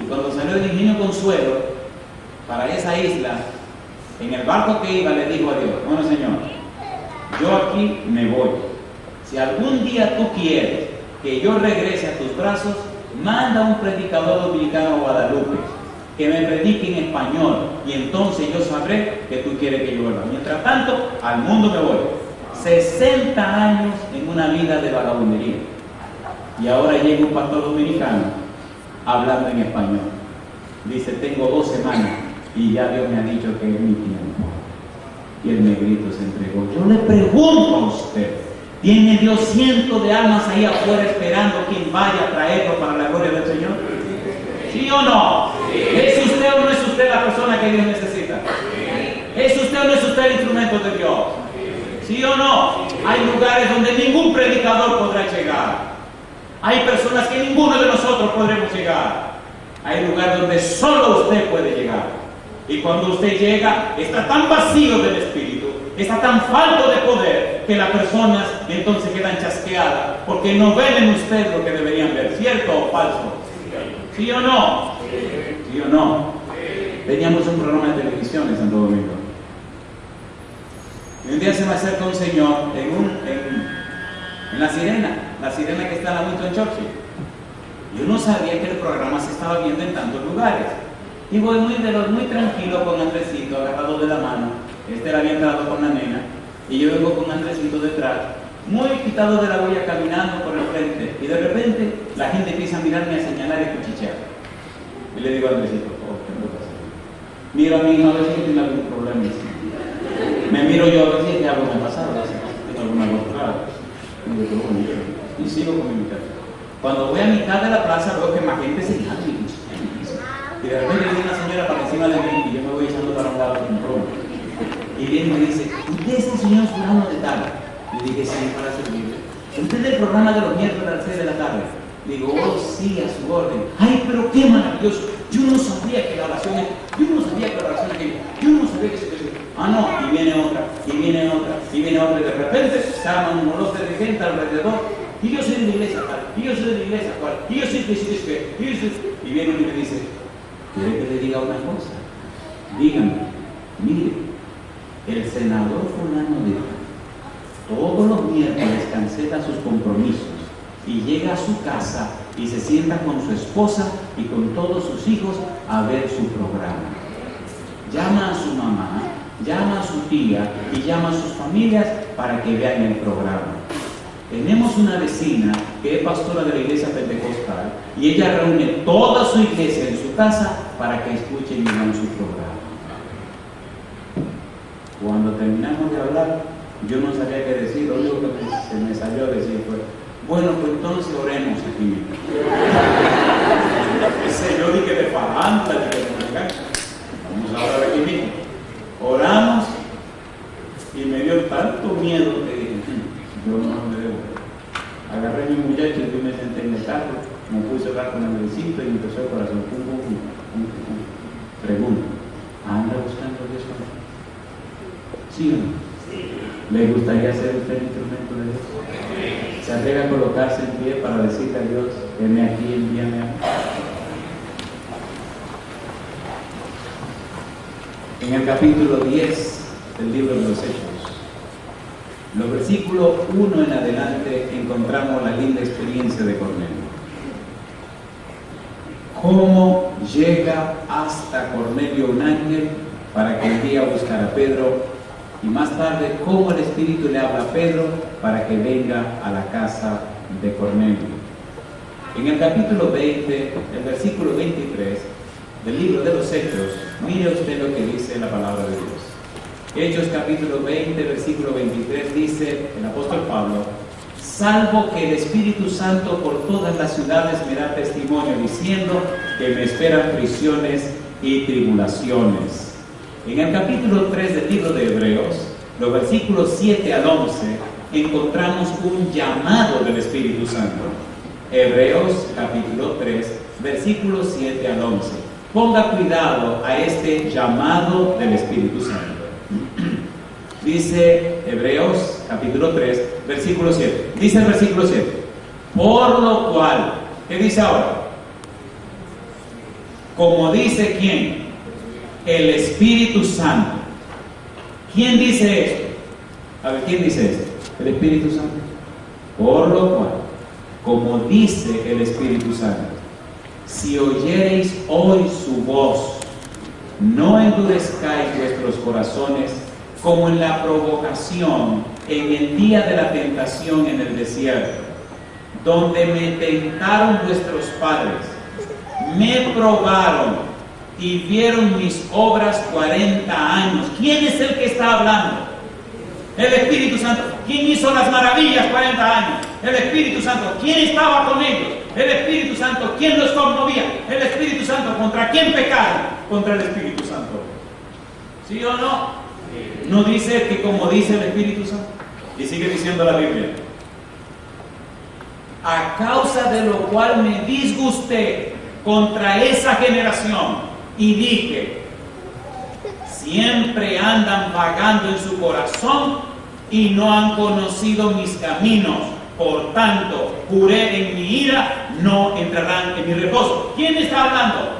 Y cuando salió del Ingenio Consuelo para esa isla, en el barco que iba le dijo a Dios, bueno Señor, yo aquí me voy. Si algún día tú quieres que yo regrese a tus brazos, manda un predicador dominicano a Guadalupe, que me predique en español, y entonces yo sabré que tú quieres que yo vuelva. Mientras tanto, al mundo me voy. 60 años en una vida de vagabundería. Y ahora llega un pastor dominicano hablando en español. Dice, tengo 2 semanas y ya Dios me ha dicho que es mi tiempo. Y el negrito se entregó. Yo le pregunto a usted, ¿tiene Dios cientos de almas ahí afuera esperando quien vaya a traerlo para la gloria del Señor? ¿Sí o no? Sí. ¿Es usted o no es usted la persona que Dios necesita? Sí. ¿Es usted o no es usted el instrumento de Dios? ¿Sí o no? Hay lugares donde ningún predicador podrá llegar. Hay personas que ninguno de nosotros podremos llegar. Hay lugares donde solo usted puede llegar. Y cuando usted llega, está tan vacío del Espíritu, está tan falto de poder, que las personas entonces quedan chasqueadas, porque no ven en usted lo que deberían ver, ¿cierto o falso? ¿Sí o no? ¿Sí o no? Teníamos un programa de televisión en Santo Domingo. Y un día se me acerca un señor en La Sirena que está en la Winston Churchill. Yo no sabía que el programa se estaba viendo en tantos lugares. Y voy muy tranquilo con Andresito, agarrado de la mano. Él había entrado con la nena. Y yo vengo con Andresito detrás, muy quitado de la huella, caminando por el frente. Y de repente la gente empieza a mirarme, a señalar y cuchichear. Y le digo a Andresito, ¿qué me pasa? Miro a mi hijo a ver si tiene algún problema. Me miro yo a ver si algo me ha pasado. Tengo alguna cosa. Y sigo con mi muchacho. Cuando voy a mitad de la plaza veo que más gente señala y cuchichea. Y de repente viene una señora para encima de mí y yo me voy echando para un lado sin problema. Y viene y me dice, ¿usted es el señor fulano de tal? Le dije, sí, para servirle. ¿Usted es del programa de los miércoles a las 6 de la tarde? Le digo, oh, sí, a su orden. Ay, pero qué maravilloso. Yo no sabía que la oración es, yo no sabía que se. Ah, no, y viene otra, y viene otra, y viene otra, y de repente se arman un montón de gente alrededor. Y yo soy de la iglesia tal, y yo soy de la iglesia cual, y yo soy que, y viene uno y me dice, ¿quiere que le diga una cosa? Dígame, mire, el senador fulano de todos los miércoles cancela sus compromisos y llega a su casa y se sienta con su esposa y con todos sus hijos a ver su programa. Llama a su mamá, llama a su tía y llama a sus familias para que vean el programa. Tenemos una vecina que es pastora de la iglesia pentecostal y ella reúne toda su iglesia en su casa para que escuchen y vean su programa. Cuando terminamos de hablar, yo no sabía qué decir, lo único que se me salió a decir fue, bueno, pues entonces oremos aquí mismo. Yo dije de farándula, de que vamos a orar aquí mismo. Oramos y me dio tanto miedo que dije, yo no me debo. Agarré a mi muchacho y yo me senté en el carro, me puse a hablar con el besito y empezó el corazón. Pregunta, ¿anda buscando a Dios? ¿Sí o no? ¿Le gustaría ser usted el instrumento de Dios? ¿Se atreve a colocarse en pie para decirle a Dios, heme aquí, envíame a mí? En el capítulo 10 del libro de los Hechos, los versículos 1 en adelante, encontramos la linda experiencia de Cornelio. Cómo llega hasta Cornelio un ángel para que envíe a buscar a Pedro, y más tarde cómo el Espíritu le habla a Pedro para que venga a la casa de Cornelio. En el capítulo 20, el versículo 23 del libro de los Hechos, mire usted lo que dice la palabra de Dios. Hechos capítulo 20, versículo 23 dice el apóstol Pablo, salvo que el Espíritu Santo por todas las ciudades me da testimonio diciendo que me esperan prisiones y tribulaciones. En el capítulo 3 del libro de Hebreos, los versículos 7 al 11, encontramos un llamado del Espíritu Santo. Hebreos capítulo 3, versículos 7 al 11. Ponga cuidado a este llamado del Espíritu Santo. Dice Hebreos capítulo 3, versículo 7. Dice el versículo 7. Por lo cual, ¿qué dice ahora? Como dice ¿quién? El Espíritu Santo. ¿Quién dice esto? A ver, ¿quién dice esto? El Espíritu Santo. Por lo cual, como dice el Espíritu Santo, si oyereis hoy su voz, no endurezcáis vuestros corazones como en la provocación en el día de la tentación en el desierto, donde me tentaron vuestros padres, me probaron y vieron mis obras 40 años. ¿Quién es el que está hablando? El Espíritu Santo. ¿Quién hizo las maravillas 40 años? El Espíritu Santo. ¿Quién estaba con ellos? El Espíritu Santo. ¿Quién los conmovía? El Espíritu Santo. ¿Contra quién pecaron? Contra el Espíritu Santo. ¿Sí o no? ¿No dice que como dice el Espíritu Santo? Y sigue diciendo la Biblia. A causa de lo cual me disgusté contra esa generación y dije, siempre andan vagando en su corazón y no han conocido mis caminos. Por tanto, juré en mi ira, no entrarán en mi reposo. ¿Quién está hablando?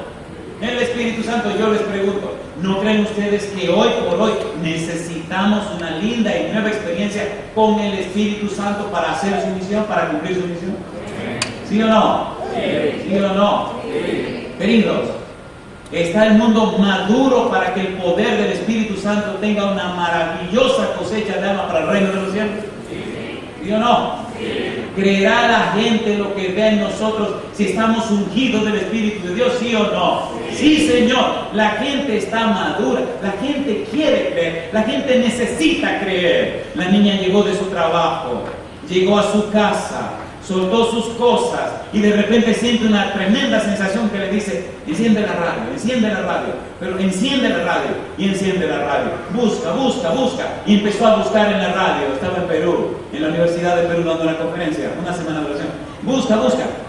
El Espíritu Santo. Yo les pregunto, ¿no creen ustedes que hoy por hoy necesitamos una linda y nueva experiencia con el Espíritu Santo para hacer su misión, para cumplir su misión? ¿Sí o no? ¿Sí o no? Queridos, ¿está el mundo maduro para que el poder del Espíritu Santo tenga una maravillosa cosecha de alma para el reino de los cielos? ¿Sí o no? ¿Creerá la gente lo que ve en nosotros si estamos ungidos del Espíritu de Dios? ¿Sí o no? Sí, Señor. La gente está madura, la gente quiere creer, la gente necesita creer. La niña llegó de su trabajo, llegó a su casa, soltó sus cosas y de repente siente una tremenda sensación que le dice, enciende la radio, pero enciende la radio y enciende la radio, busca, y empezó a buscar en la radio. Estaba en Perú, en la Universidad de Perú dando una conferencia, una semana de oración, busca,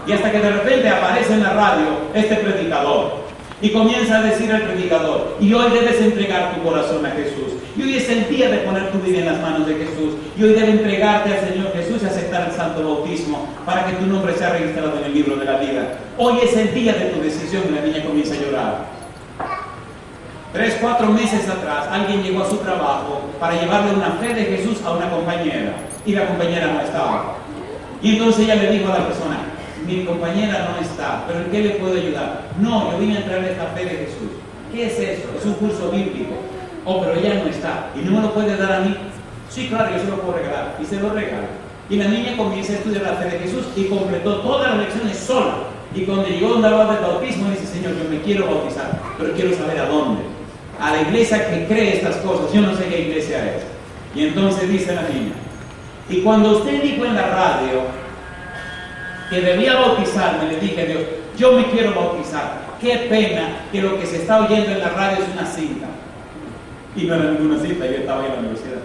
y hasta que de repente aparece en la radio este predicador. Y comienza a decir al predicador, y hoy debes entregar tu corazón a Jesús. Y hoy es el día de poner tu vida en las manos de Jesús. Y hoy debes entregarte al Señor Jesús y aceptar el santo bautismo para que tu nombre sea registrado en el libro de la vida. Hoy es el día de tu decisión. Y la niña comienza a llorar. 3, 4 meses atrás, alguien llegó a su trabajo para llevarle una fe de Jesús a una compañera. Y la compañera no estaba. Y entonces ella le dijo a la persona, mi compañera no está, pero ¿en qué le puedo ayudar? No, yo vine a traerle esta fe de Jesús. ¿Qué es eso? Es un curso bíblico. Oh, pero ella no está. ¿Y no me lo puede dar a mí? Sí, claro, yo se lo puedo regalar. Y se lo regala. Y la niña comienza a estudiar la fe de Jesús y completó todas las lecciones sola. Y cuando llegó donde hablaba del bautismo, dice, Señor, yo me quiero bautizar, pero quiero saber a dónde. A la iglesia que cree estas cosas. Yo no sé qué iglesia es. Y entonces dice la niña, y cuando usted dijo en la radio que debía bautizarme, le dije a Dios, yo me quiero bautizar. Qué pena que lo que se está oyendo en la radio es una cinta. Y no era ninguna cinta, yo estaba en la universidad.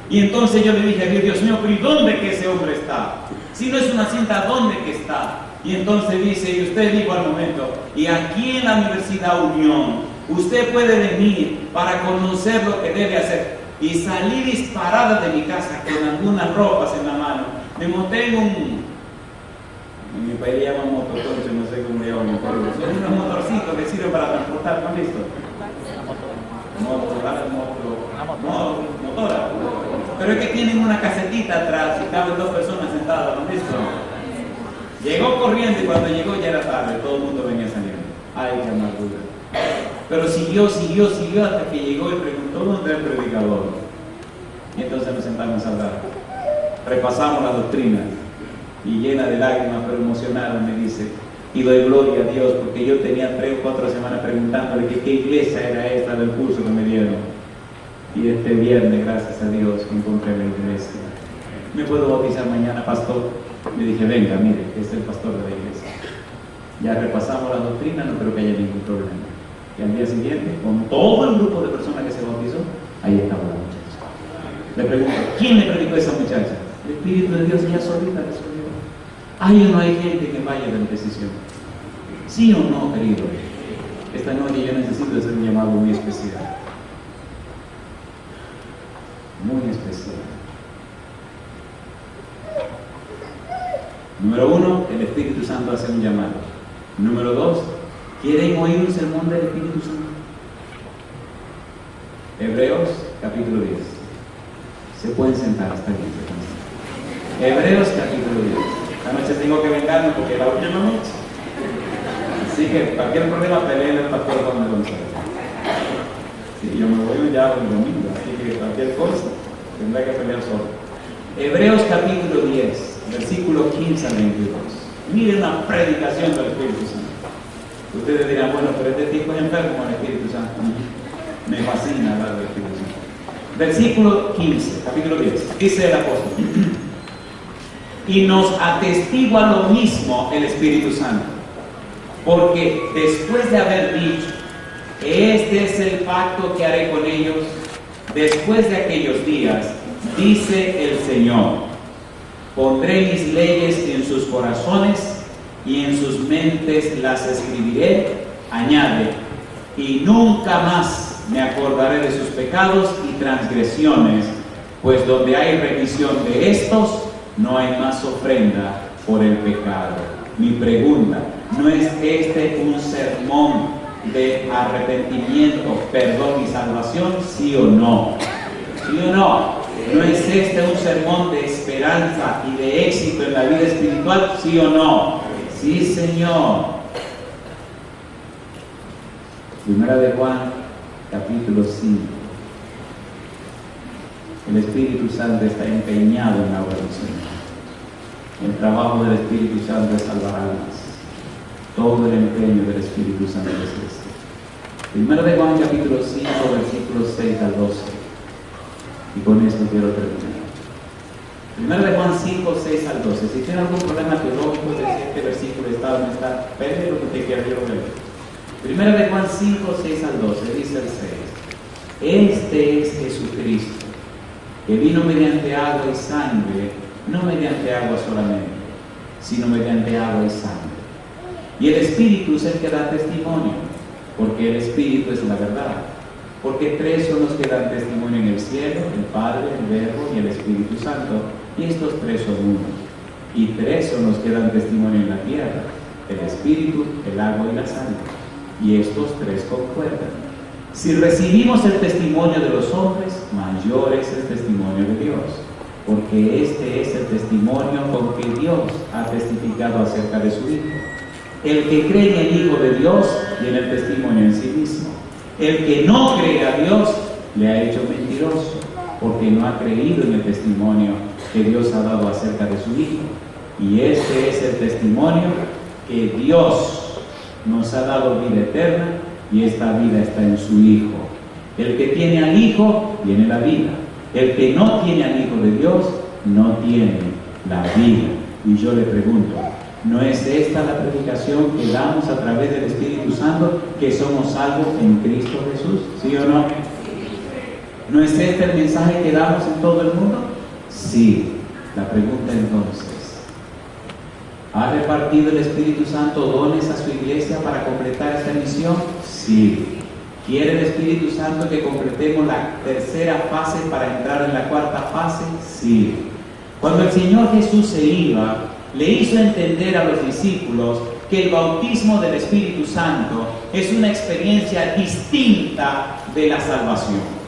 Y entonces yo le dije a Dios, Dios mío, pero ¿y dónde que ese hombre está? Si no es una cinta, ¿dónde que está? Y entonces dice, y usted dijo al momento, y aquí en la Universidad Unión, usted puede venir para conocer lo que debe hacer. Y salí disparada de mi casa con algunas ropas en la mano. Me monté en mi país le llaman motoconcho, no sé cómo le llaman. Son unos motorcitos que sirven para transportar, ¿no han visto? Motora. Pero es que tienen una casetita atrás y caben 2 personas sentadas, ¿no han visto? Llegó corriendo y cuando llegó ya era tarde, todo el mundo venía saliendo. Ay, qué amargura. Pero siguió hasta que llegó y preguntó dónde era el predicador. Y entonces nos sentamos a hablar. Repasamos la doctrina. Y llena de lágrimas, pero emocionada, me dice, y doy gloria a Dios, porque yo tenía 3 o 4 semanas preguntándole que qué iglesia era esta del curso que me dieron. Y este viernes, gracias a Dios, encontré la iglesia. ¿Me puedo bautizar mañana, pastor? Le dije, venga, mire, este es el pastor de la iglesia. Ya repasamos la doctrina, no creo que haya ningún problema. Y al día siguiente, con todo el grupo de personas que se bautizó, ahí estaba la muchacha. Le pregunto, ¿quién le predicó a esa muchacha? El Espíritu de Dios, ella solita resolvió. ¿Hay o no hay gente que vaya de la decisión? ¿Sí o no, querido? Esta noche yo necesito hacer un llamado muy especial. Muy especial. Número 1, el Espíritu Santo hace un llamado. Número 2, ¿quieren oír un sermón del Espíritu Santo? Hebreos capítulo 10. Se pueden sentar, está bien. Hebreos capítulo 10. Esta noche tengo que vengarme porque es la última noche. Así que cualquier problema peleen el pastor Juan de González. Sí, yo me voy ya el domingo, así que cualquier cosa tendrá que pelear solo. Hebreos capítulo 10, versículo 15 al 22. Miren una predicación del Espíritu Santo. Ustedes dirán, bueno, pero este tipo es enfermo con el Espíritu Santo. Me fascina hablar del Espíritu Santo. Versículo 15, capítulo 10. Dice el apóstol: y nos atestigua lo mismo el Espíritu Santo, porque después de haber dicho, este es el pacto que haré con ellos después de aquellos días, dice el Señor, pondré mis leyes en sus corazones y en sus mentes las escribiré, añade, y nunca más me acordaré de sus pecados y transgresiones, pues donde hay remisión de estos, no hay más ofrenda por el pecado. Mi pregunta, ¿no es este un sermón de arrepentimiento, perdón y salvación? ¿Sí o no? ¿Sí o no? ¿No es este un sermón de esperanza y de éxito en la vida espiritual? ¿Sí o no? Sí, Señor. Primera de Juan, capítulo 5. El Espíritu Santo está empeñado en la obra del Señor. El trabajo del Espíritu Santo es salvar almas. Todo el empeño del Espíritu Santo es este. Primero de Juan capítulo 5, versículos 6 al 12. Y con esto quiero terminar. Primero de Juan 5, 6 al 12. Si tiene algún problema teológico de si este versículo está o no está, pede lo que usted quiera, yo lo leo. Primero de Juan 5, 6 al 12, dice el 6. Este es Jesucristo, que vino mediante agua y sangre, no mediante agua solamente, sino mediante agua y sangre. Y el Espíritu es el que da testimonio, porque el Espíritu es la verdad. Porque tres son los que dan testimonio en el cielo, el Padre, el Verbo y el Espíritu Santo, y estos tres son uno. Y tres son los que dan testimonio en la tierra, el Espíritu, el agua y la sangre. Y estos tres concuerdan. Si recibimos el testimonio de los hombres, mayor es el testimonio de Dios, porque este es el testimonio con que Dios ha testificado acerca de su Hijo. El que cree en el Hijo de Dios tiene el testimonio en sí mismo. El que no cree a Dios le ha hecho mentiroso, porque no ha creído en el testimonio que Dios ha dado acerca de su Hijo. Y este es el testimonio, que Dios nos ha dado vida eterna, y esta vida está en su Hijo. El que tiene al Hijo, tiene la vida. El que no tiene al Hijo de Dios, no tiene la vida. Y yo le pregunto, ¿no es esta la predicación que damos a través del Espíritu Santo, que somos salvos en Cristo Jesús? ¿Sí o no? ¿No es este el mensaje que damos en todo el mundo? Sí. La pregunta entonces, ¿ha repartido el Espíritu Santo dones a su iglesia para completar esta misión? Sí. ¿Quiere el Espíritu Santo que completemos la tercera fase para entrar en la cuarta fase? Sí. Cuando el Señor Jesús se iba, le hizo entender a los discípulos que el bautismo del Espíritu Santo es una experiencia distinta de la salvación.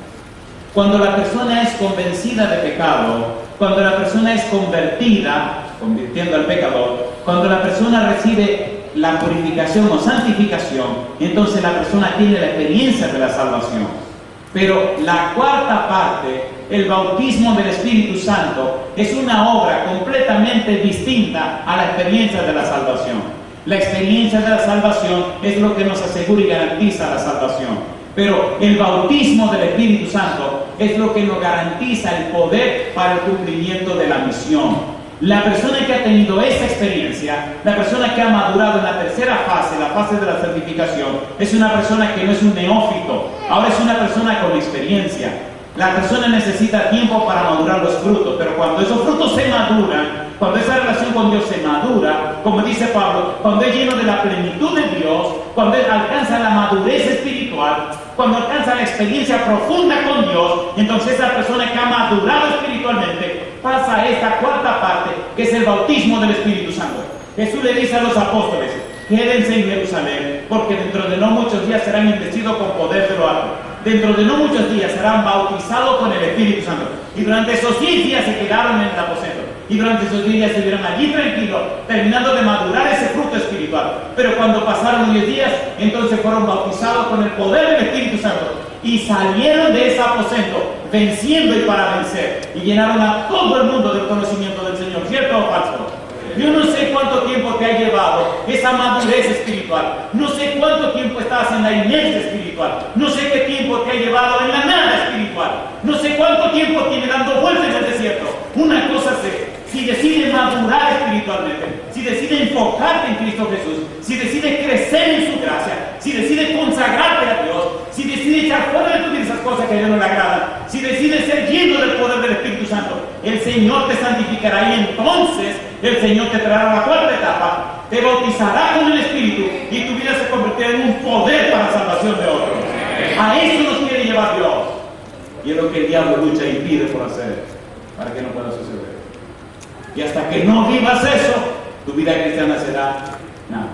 Cuando la persona es convencida de pecado, cuando la persona es convertida, convirtiendo al pecador, cuando la persona recibe la purificación o santificación, entonces la persona tiene la experiencia de la salvación. Pero la cuarta parte, el bautismo del Espíritu Santo, es una obra completamente distinta a la experiencia de la salvación. La experiencia de la salvación es lo que nos asegura y garantiza la salvación. Pero el bautismo del Espíritu Santo es lo que nos garantiza el poder para el cumplimiento de la misión. La persona que ha tenido esa experiencia, la persona que ha madurado en la tercera fase, la fase de la santificación, es una persona que no es un neófito, ahora es una persona con experiencia. La persona necesita tiempo para madurar los frutos, pero cuando esos frutos se maduran, cuando esa relación con Dios se madura, como dice Pablo, cuando es lleno de la plenitud de Dios, cuando él alcanza la madurez espiritual, cuando alcanza la experiencia profunda con Dios, entonces esa persona que ha madurado espiritualmente pasa a esta cuarta parte, que es el bautismo del Espíritu Santo. Jesús le dice a los apóstoles, quédense en Jerusalén, porque dentro de no muchos días serán investidos con poder de lo alto. dentro de no muchos días serán bautizados con el Espíritu Santo. Y durante esos 10 días se quedaron en el aposento. Y durante esos 10 días se vieron allí tranquilos, terminando de madurar ese fruto espiritual. Pero cuando pasaron 10 días, entonces fueron bautizados con el poder del Espíritu Santo. Y salieron de ese aposento, venciendo y para vencer. Y llenaron a todo el mundo del conocimiento del Señor. ¿Cierto o falso? Yo no sé cuánto tiempo te ha llevado esa madurez espiritual. No sé cuánto tiempo estás en la inercia espiritual. No sé qué tiempo te ha llevado en la nada espiritual. No sé cuánto tiempo tiene dando vueltas en el desierto. Una cosa sé. Si decides madurar espiritualmente, si decides enfocarte en Cristo Jesús, si decides crecer en su gracia, si decides consagrarte a Dios, si decides echar fuera de tu vida esas cosas que a Dios no le agradan, si decides ser lleno del poder del Espíritu Santo, el Señor te santificará y entonces el Señor te traerá a la cuarta etapa, te bautizará con el Espíritu y tu vida se convertirá en un poder para la salvación de otros. A eso nos quiere llevar Dios. Y es lo que el diablo lucha e impide por hacer, para que no pueda suceder. Y hasta que no vivas eso, tu vida cristiana será nada.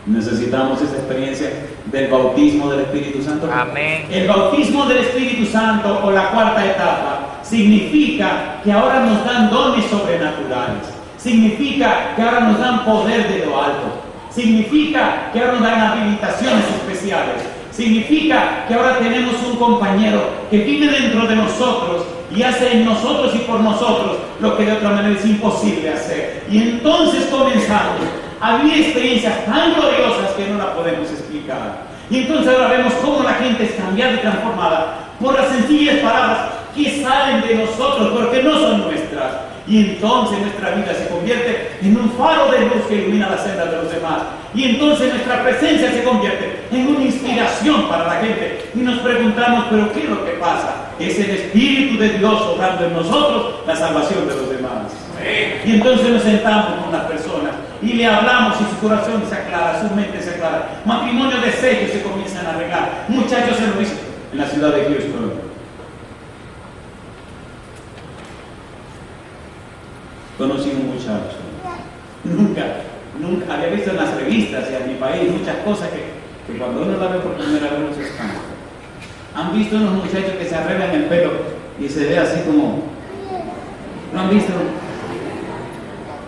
Necesitamos esa experiencia del bautismo del Espíritu Santo. Amén. El bautismo del Espíritu Santo, o la cuarta etapa, significa que ahora nos dan dones sobrenaturales. Significa que ahora nos dan poder de lo alto. Significa que ahora nos dan habilitaciones especiales. Significa que ahora tenemos un compañero que vive dentro de nosotros y hace en nosotros y por nosotros lo que de otra manera es imposible hacer. Y entonces comenzamos a vivir experiencias tan gloriosas que no las podemos explicar. Y entonces ahora vemos cómo la gente es cambiada y transformada por las sencillas palabras que salen de nosotros, pero que no son nuestras. Y entonces nuestra vida se convierte en un faro de luz que ilumina la senda de los demás. Y entonces nuestra presencia se convierte en una inspiración para la gente. Y nos preguntamos, ¿pero qué es lo que pasa? Es el Espíritu de Dios obrando en nosotros la salvación de los demás. Y entonces nos sentamos con las personas y le hablamos y su corazón se aclara, su mente se aclara. Matrimonios de sellos se comienzan a arreglar. Muchachos en la ciudad de Houston. Conocí un muchacho. Nunca había visto en las revistas y en mi país muchas cosas que cuando uno la ve por primera vez uno se espanta. ¿Han visto unos muchachos que se arreglan el pelo y se ve así como? ¿No han visto?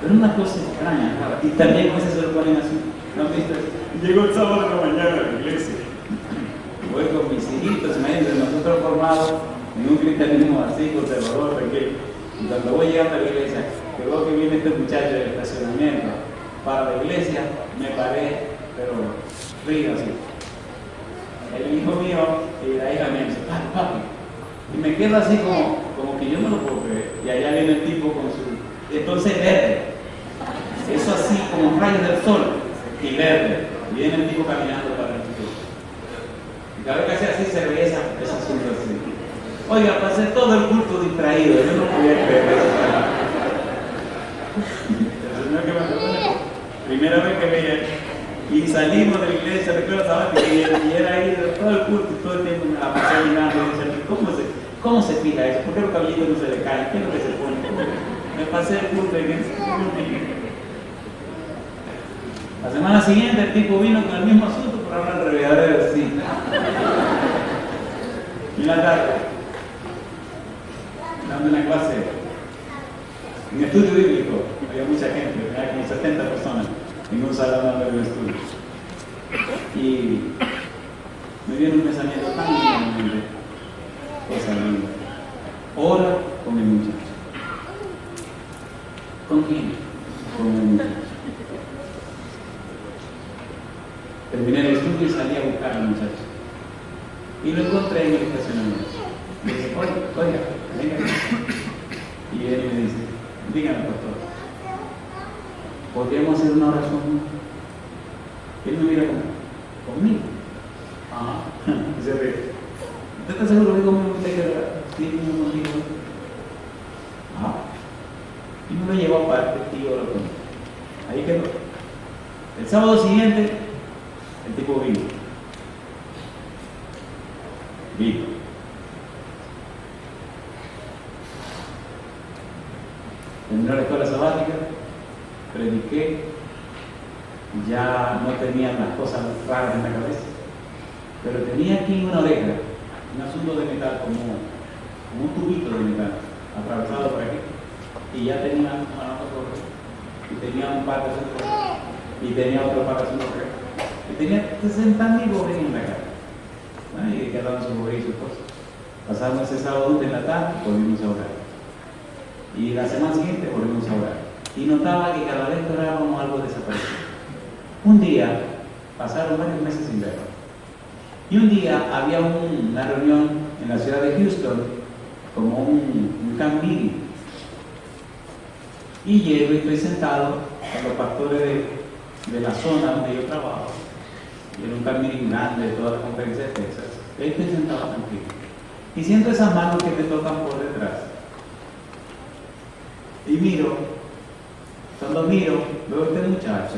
Pero una cosa extraña, ¿no? Y también a veces se lo ponen así. ¿No han visto? Llegó el sábado de la mañana a la iglesia. Voy con mis hijitos, imagínense, nosotros formados en un cristianismo así, conservador, tranquilo. Y cuando voy llegando a la iglesia, que veo que viene este muchacho del estacionamiento para la iglesia, me paré, pero río así. El hijo mío y la hija me dice, papi. Y me quedo así como que yo no lo puedo creer. Y allá viene el tipo con su... Entonces verde. Eso así como rayos del sol. Y verde. Y viene el tipo caminando para el tipo. Y cada vez que hacía así se veía ese asunto así. Oiga, pasé todo el culto distraído. Yo no podía creer eso. Primera vez que veía y salimos de la iglesia, recuerdo sabática y era ahí todo el culto y todo el tiempo me la pasé mirando y decía, ¿cómo se fija eso? ¿Por qué los cabellitos no se le caen? ¿Qué es lo que se pone? Me pasé el culto en ese. La semana siguiente el tipo vino con el mismo asunto por hablar de revedadero así. Y en la tarde, dando una clase en estudio bíblico, había mucha gente, había como 70 personas en un salón de un estudio. Y me viene un pensamiento tan lindo, cosa linda. Ora con el muchacho. ¿Con quién? Con el muchacho. Terminé el estudio y salí a buscar al muchacho. Y lo encontré en el estacionamiento. Me dice, oiga, venga. Y él me dice, dígame, pastor, ¿podríamos hacer una oración? Él me mira conmigo. Y se ríe. ¿Usted está seguro que conmigo usted quedará? Sí, conmigo. Y me lo llevó aparte y oró conmigo. Ahí quedó. El sábado siguiente, el tipo vino. Terminé la escuela sabática, prediqué ya no tenían las cosas raras en la cabeza, pero tenía aquí una oreja, un asunto de metal, como un tubito de metal atravesado por aquí, y ya tenía un manojo corto, y tenía un par de asuntos, y tenía otro par de asuntos, y tenía 60.000 boberías en la cara. Y quedaban sus boberías y sus cosas. Pasamos ese sábado en la tarde, volvimos a orar. Y la semana siguiente volvimos a orar. Y notaba que cada vez que orábamos algo desaparecía. Un día, pasaron varios meses sin verlo. Y un día había una reunión en la ciudad de Houston, como un camp meeting. Y llego y estoy sentado con los pastores de la zona donde yo trabajo. Y era un camp meeting grande de toda la conferencia de Texas. Y estoy sentado tranquilo. Y siento esas manos que me tocan por detrás. Y miro, cuando miro, veo a este muchacho,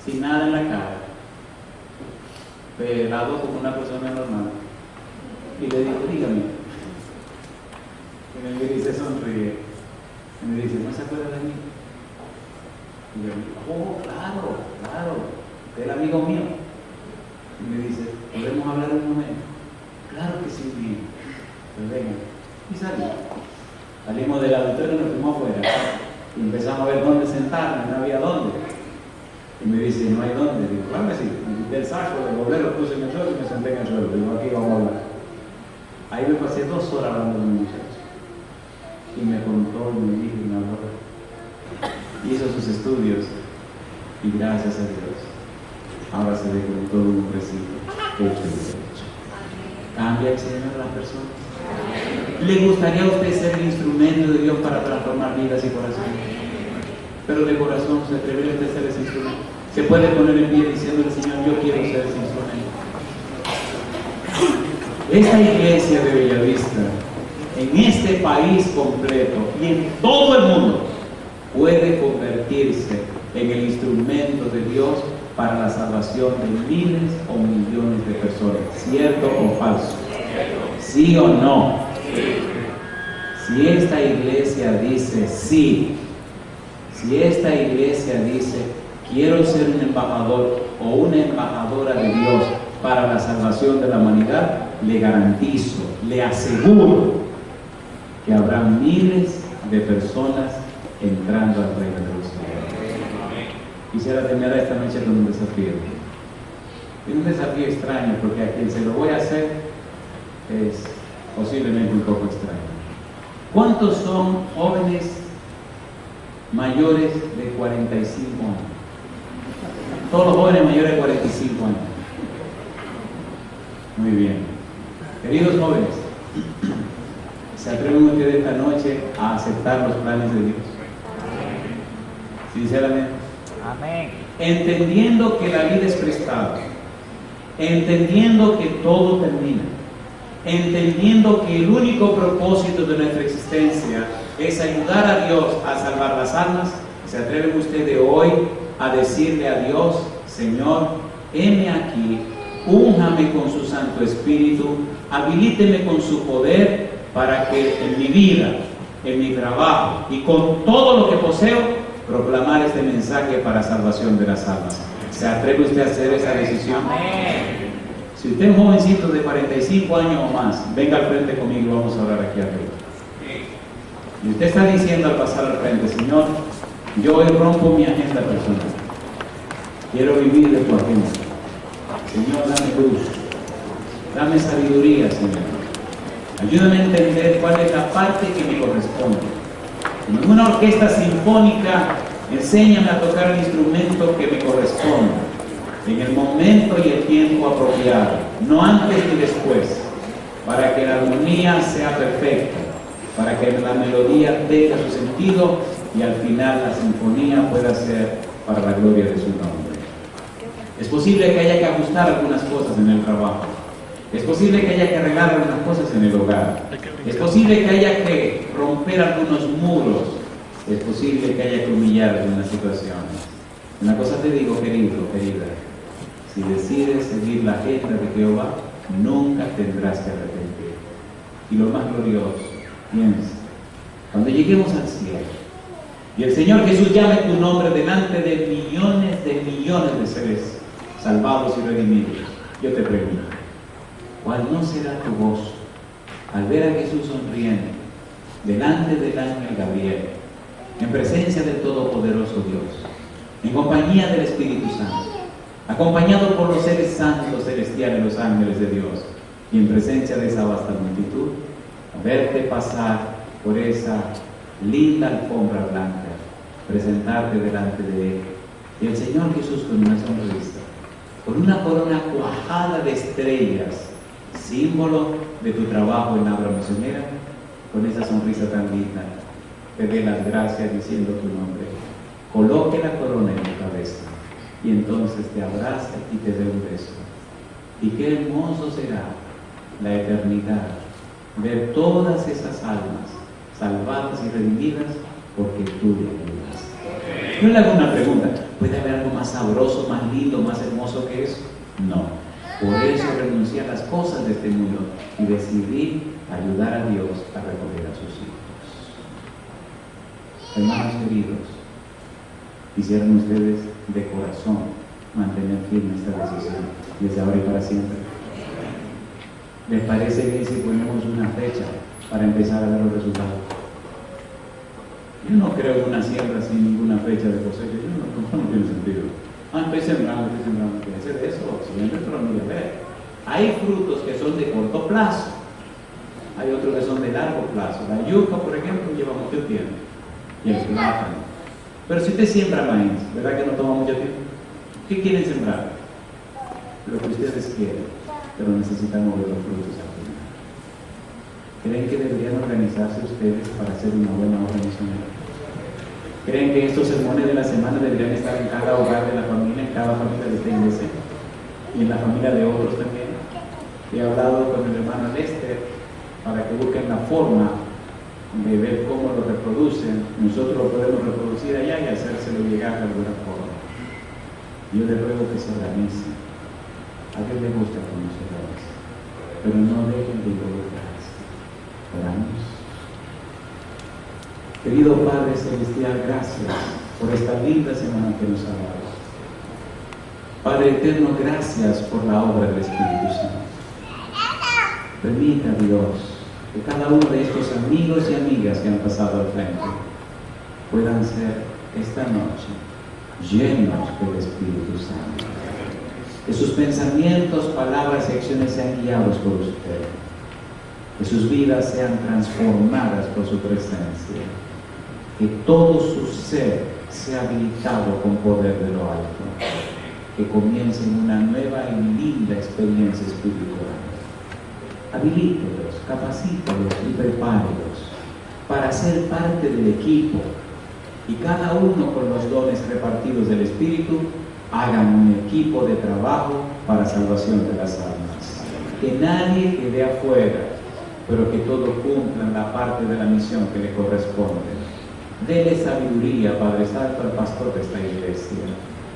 sin nada en la cara, pelado como una persona normal. Y le digo, dígame. Y me dice, sonríe. Y me dice, ¿no se acuerda de mí? Y yo digo, oh, claro, usted es el amigo mío. Y me dice, ¿podemos hablar un momento? Claro que sí, bien. Pues venga. Y salimos del auditorio y nos fuimos afuera. Y empezamos a ver dónde sentarnos, no había dónde. Y me dice, no hay dónde. Digo, claro que sí. Me quité el saco, lo doblé, lo puse en el suelo y me senté en el suelo. Digo, aquí vamos a hablar. Ahí me pasé 2 horas hablando con el muchacho. Y me contó, y me dijo, y me habló. Hizo sus estudios. Y gracias a Dios, ahora se ve como todo un hombrecito hecho y derecho. ¿Cambia el Señor a las personas? ¿Le gustaría a usted ser el instrumento de Dios para transformar vidas y corazones? Pero de corazón, ¿se atrevería usted a ser ese instrumento? Se puede poner en pie diciéndole, Señor, yo quiero ser ese instrumento. Esta iglesia de Bellavista, en este país completo y en todo el mundo, puede convertirse en el instrumento de Dios para la salvación de miles o millones de personas. ¿Cierto o falso? ¿Sí o no? Si esta iglesia dice sí, si esta iglesia dice quiero ser un embajador o una embajadora de Dios para la salvación de la humanidad, le garantizo, le aseguro que habrá miles de personas entrando al reino de los cielos. Quisiera terminar esta noche con un desafío. Es un desafío extraño porque a quien se lo voy a hacer es posiblemente un poco extraño. ¿Cuántos son jóvenes mayores de 45 años? Todos los jóvenes mayores de 45 años. Muy bien. Queridos jóvenes, ¿se atreven ustedes esta noche a aceptar los planes de Dios? Sinceramente. Amén. Entendiendo que la vida es prestada, entendiendo que todo termina, entendiendo que el único propósito de nuestra existencia es ayudar a Dios a salvar las almas, ¿se atreven ustedes hoy a decirle a Dios, Señor, heme aquí, únjame con su Santo Espíritu, habilíteme con su poder para que en mi vida, en mi trabajo y con todo lo que poseo, proclamar este mensaje para salvación de las almas? ¿Se atreve usted a hacer esa decisión? Amén. Si usted es un jovencito de 45 años o más, venga al frente conmigo y vamos a orar aquí arriba. Y usted está diciendo al pasar al frente, Señor, yo hoy rompo mi agenda personal. Quiero vivir de tu agenda. Señor, dame luz. Dame sabiduría, Señor. Ayúdame a entender cuál es la parte que me corresponde. En una orquesta sinfónica, enséñame a tocar el instrumento que me corresponde, en el momento y el tiempo apropiado, no antes ni después, para que la armonía sea perfecta, para que la melodía tenga su sentido y al final la sinfonía pueda ser para la gloria de su nombre. Es posible que haya que ajustar algunas cosas en el trabajo. Es posible que haya que arreglar algunas cosas en el hogar. Es posible que haya que romper algunos muros. Es posible que haya que humillar algunas situaciones. Una cosa te digo, querido, querida. Si decides seguir la agenda de Jehová, nunca tendrás que arrepentir. Y lo más glorioso, piensa, cuando lleguemos al cielo, Y el Señor Jesús llame tu nombre delante de millones de seres salvados y redimidos. Yo te pregunto, ¿cuál no será tu gozo al ver a Jesús sonriendo delante del ángel Gabriel, en presencia del Todopoderoso Dios, en compañía del Espíritu Santo, acompañado por los seres santos celestiales, los ángeles de Dios, y en presencia de esa vasta multitud, a verte pasar por esa linda alfombra blanca, presentarte delante de Él, y el Señor Jesús con una sonrisa, con una corona cuajada de estrellas, símbolo de tu trabajo en la obra misionera, con esa sonrisa tan linda, te dé las gracias diciendo tu nombre, coloque la corona en tu cabeza, y entonces te abraza y te dé un beso. Y qué hermoso será la eternidad, ver todas esas almas salvadas y redimidas porque tú le ayudas. Yo le hago una pregunta, ¿puede haber algo más sabroso, más lindo, más hermoso que eso? No. Por eso renuncié a las cosas de este mundo y decidí ayudar a Dios a recoger a sus hijos. Hermanos queridos, quisieran ustedes de corazón mantener firme esta decisión desde ahora y para siempre. ¿Les parece bien si ponemos una fecha para empezar a ver los resultados? Yo no creo en una siembra sin ninguna fecha de cosecha. No tiene sentido. Estoy sembrando, ¿qué hacer eso? Siempre, pero no de ver. Hay frutos que son de corto plazo, hay otros que son de largo plazo. La yuca, por ejemplo, lleva mucho tiempo, y el plátano. Pero si usted siembra maíz, ¿verdad que no toma mucho tiempo? ¿Qué quieren sembrar? Lo que ustedes quieren, pero necesitamos ver los frutos al final. ¿Creen que deberían organizarse ustedes para hacer una buena obra misionera? ¿Creen que estos sermones de la semana deberían estar en cada hogar de la familia, en cada familia de esta iglesia y en la familia de otros también? He hablado con el hermano Lester para que busquen la forma de ver cómo lo reproducen. Nosotros lo podemos reproducir allá y hacérselo llegar de alguna forma. Yo les ruego que se organicen. A Dios le gusta cuando se organiza, pero no dejen de involucrarse. Oramos. Querido Padre Celestial, gracias por esta linda semana que nos ha dado. Padre Eterno, gracias por la obra del Espíritu Santo. Permita, Dios, que cada uno de estos amigos y amigas que han pasado al frente puedan ser esta noche llenos del Espíritu Santo. Que sus pensamientos, palabras y acciones sean guiados por usted. Que sus vidas sean transformadas por su presencia. Que todo su ser sea habilitado con poder de lo alto. Que comiencen una nueva y linda experiencia espiritual. Habilítelos, capacítelos y prepárelos para ser parte del equipo, y cada uno con los dones repartidos del Espíritu hagan un equipo de trabajo para salvación de las almas. Que nadie quede afuera, pero que todos cumplan la parte de la misión que le corresponde. Dele sabiduría, Padre Santo, al pastor de esta iglesia,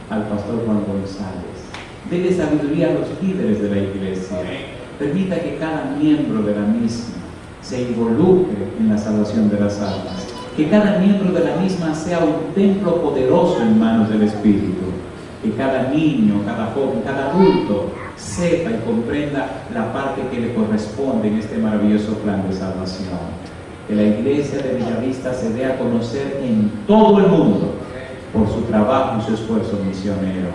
al pastor Juan González. Dele sabiduría a los líderes de la iglesia. Permita que cada miembro de la misma se involucre en la salvación de las almas. Que cada miembro de la misma sea un templo poderoso en manos del Espíritu. Que cada niño, cada joven, cada adulto sepa y comprenda la parte que le corresponde en este maravilloso plan de salvación. Que la iglesia de Bellavista se dé a conocer en todo el mundo por su trabajo y su esfuerzo misionero.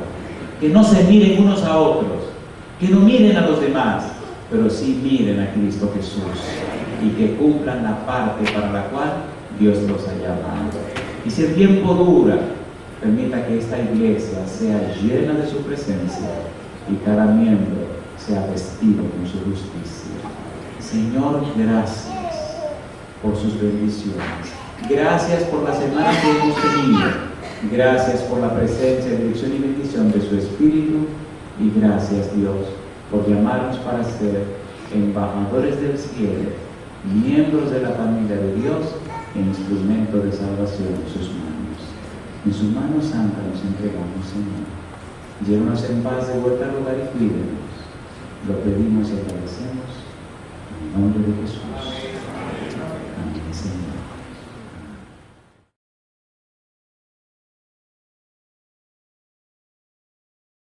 Que no se miren unos a otros, que no miren a los demás, pero sí miren a Cristo Jesús, y que cumplan la parte para la cual Dios los ha llamado. Y si el tiempo dura, permita que esta iglesia sea llena de su presencia y cada miembro sea vestido con su justicia. Señor, gracias por sus bendiciones. Gracias por la semana que hemos tenido. Gracias por la presencia, dirección y bendición de su Espíritu. Y gracias, Dios, por llamarnos para ser embajadores del cielo, miembros de la familia de Dios e instrumento de salvación en sus manos. En su mano santa nos entregamos, Señor. Llévanos en paz de vuelta al lugar y cuídenos. Lo pedimos y agradecemos en el nombre de Jesús.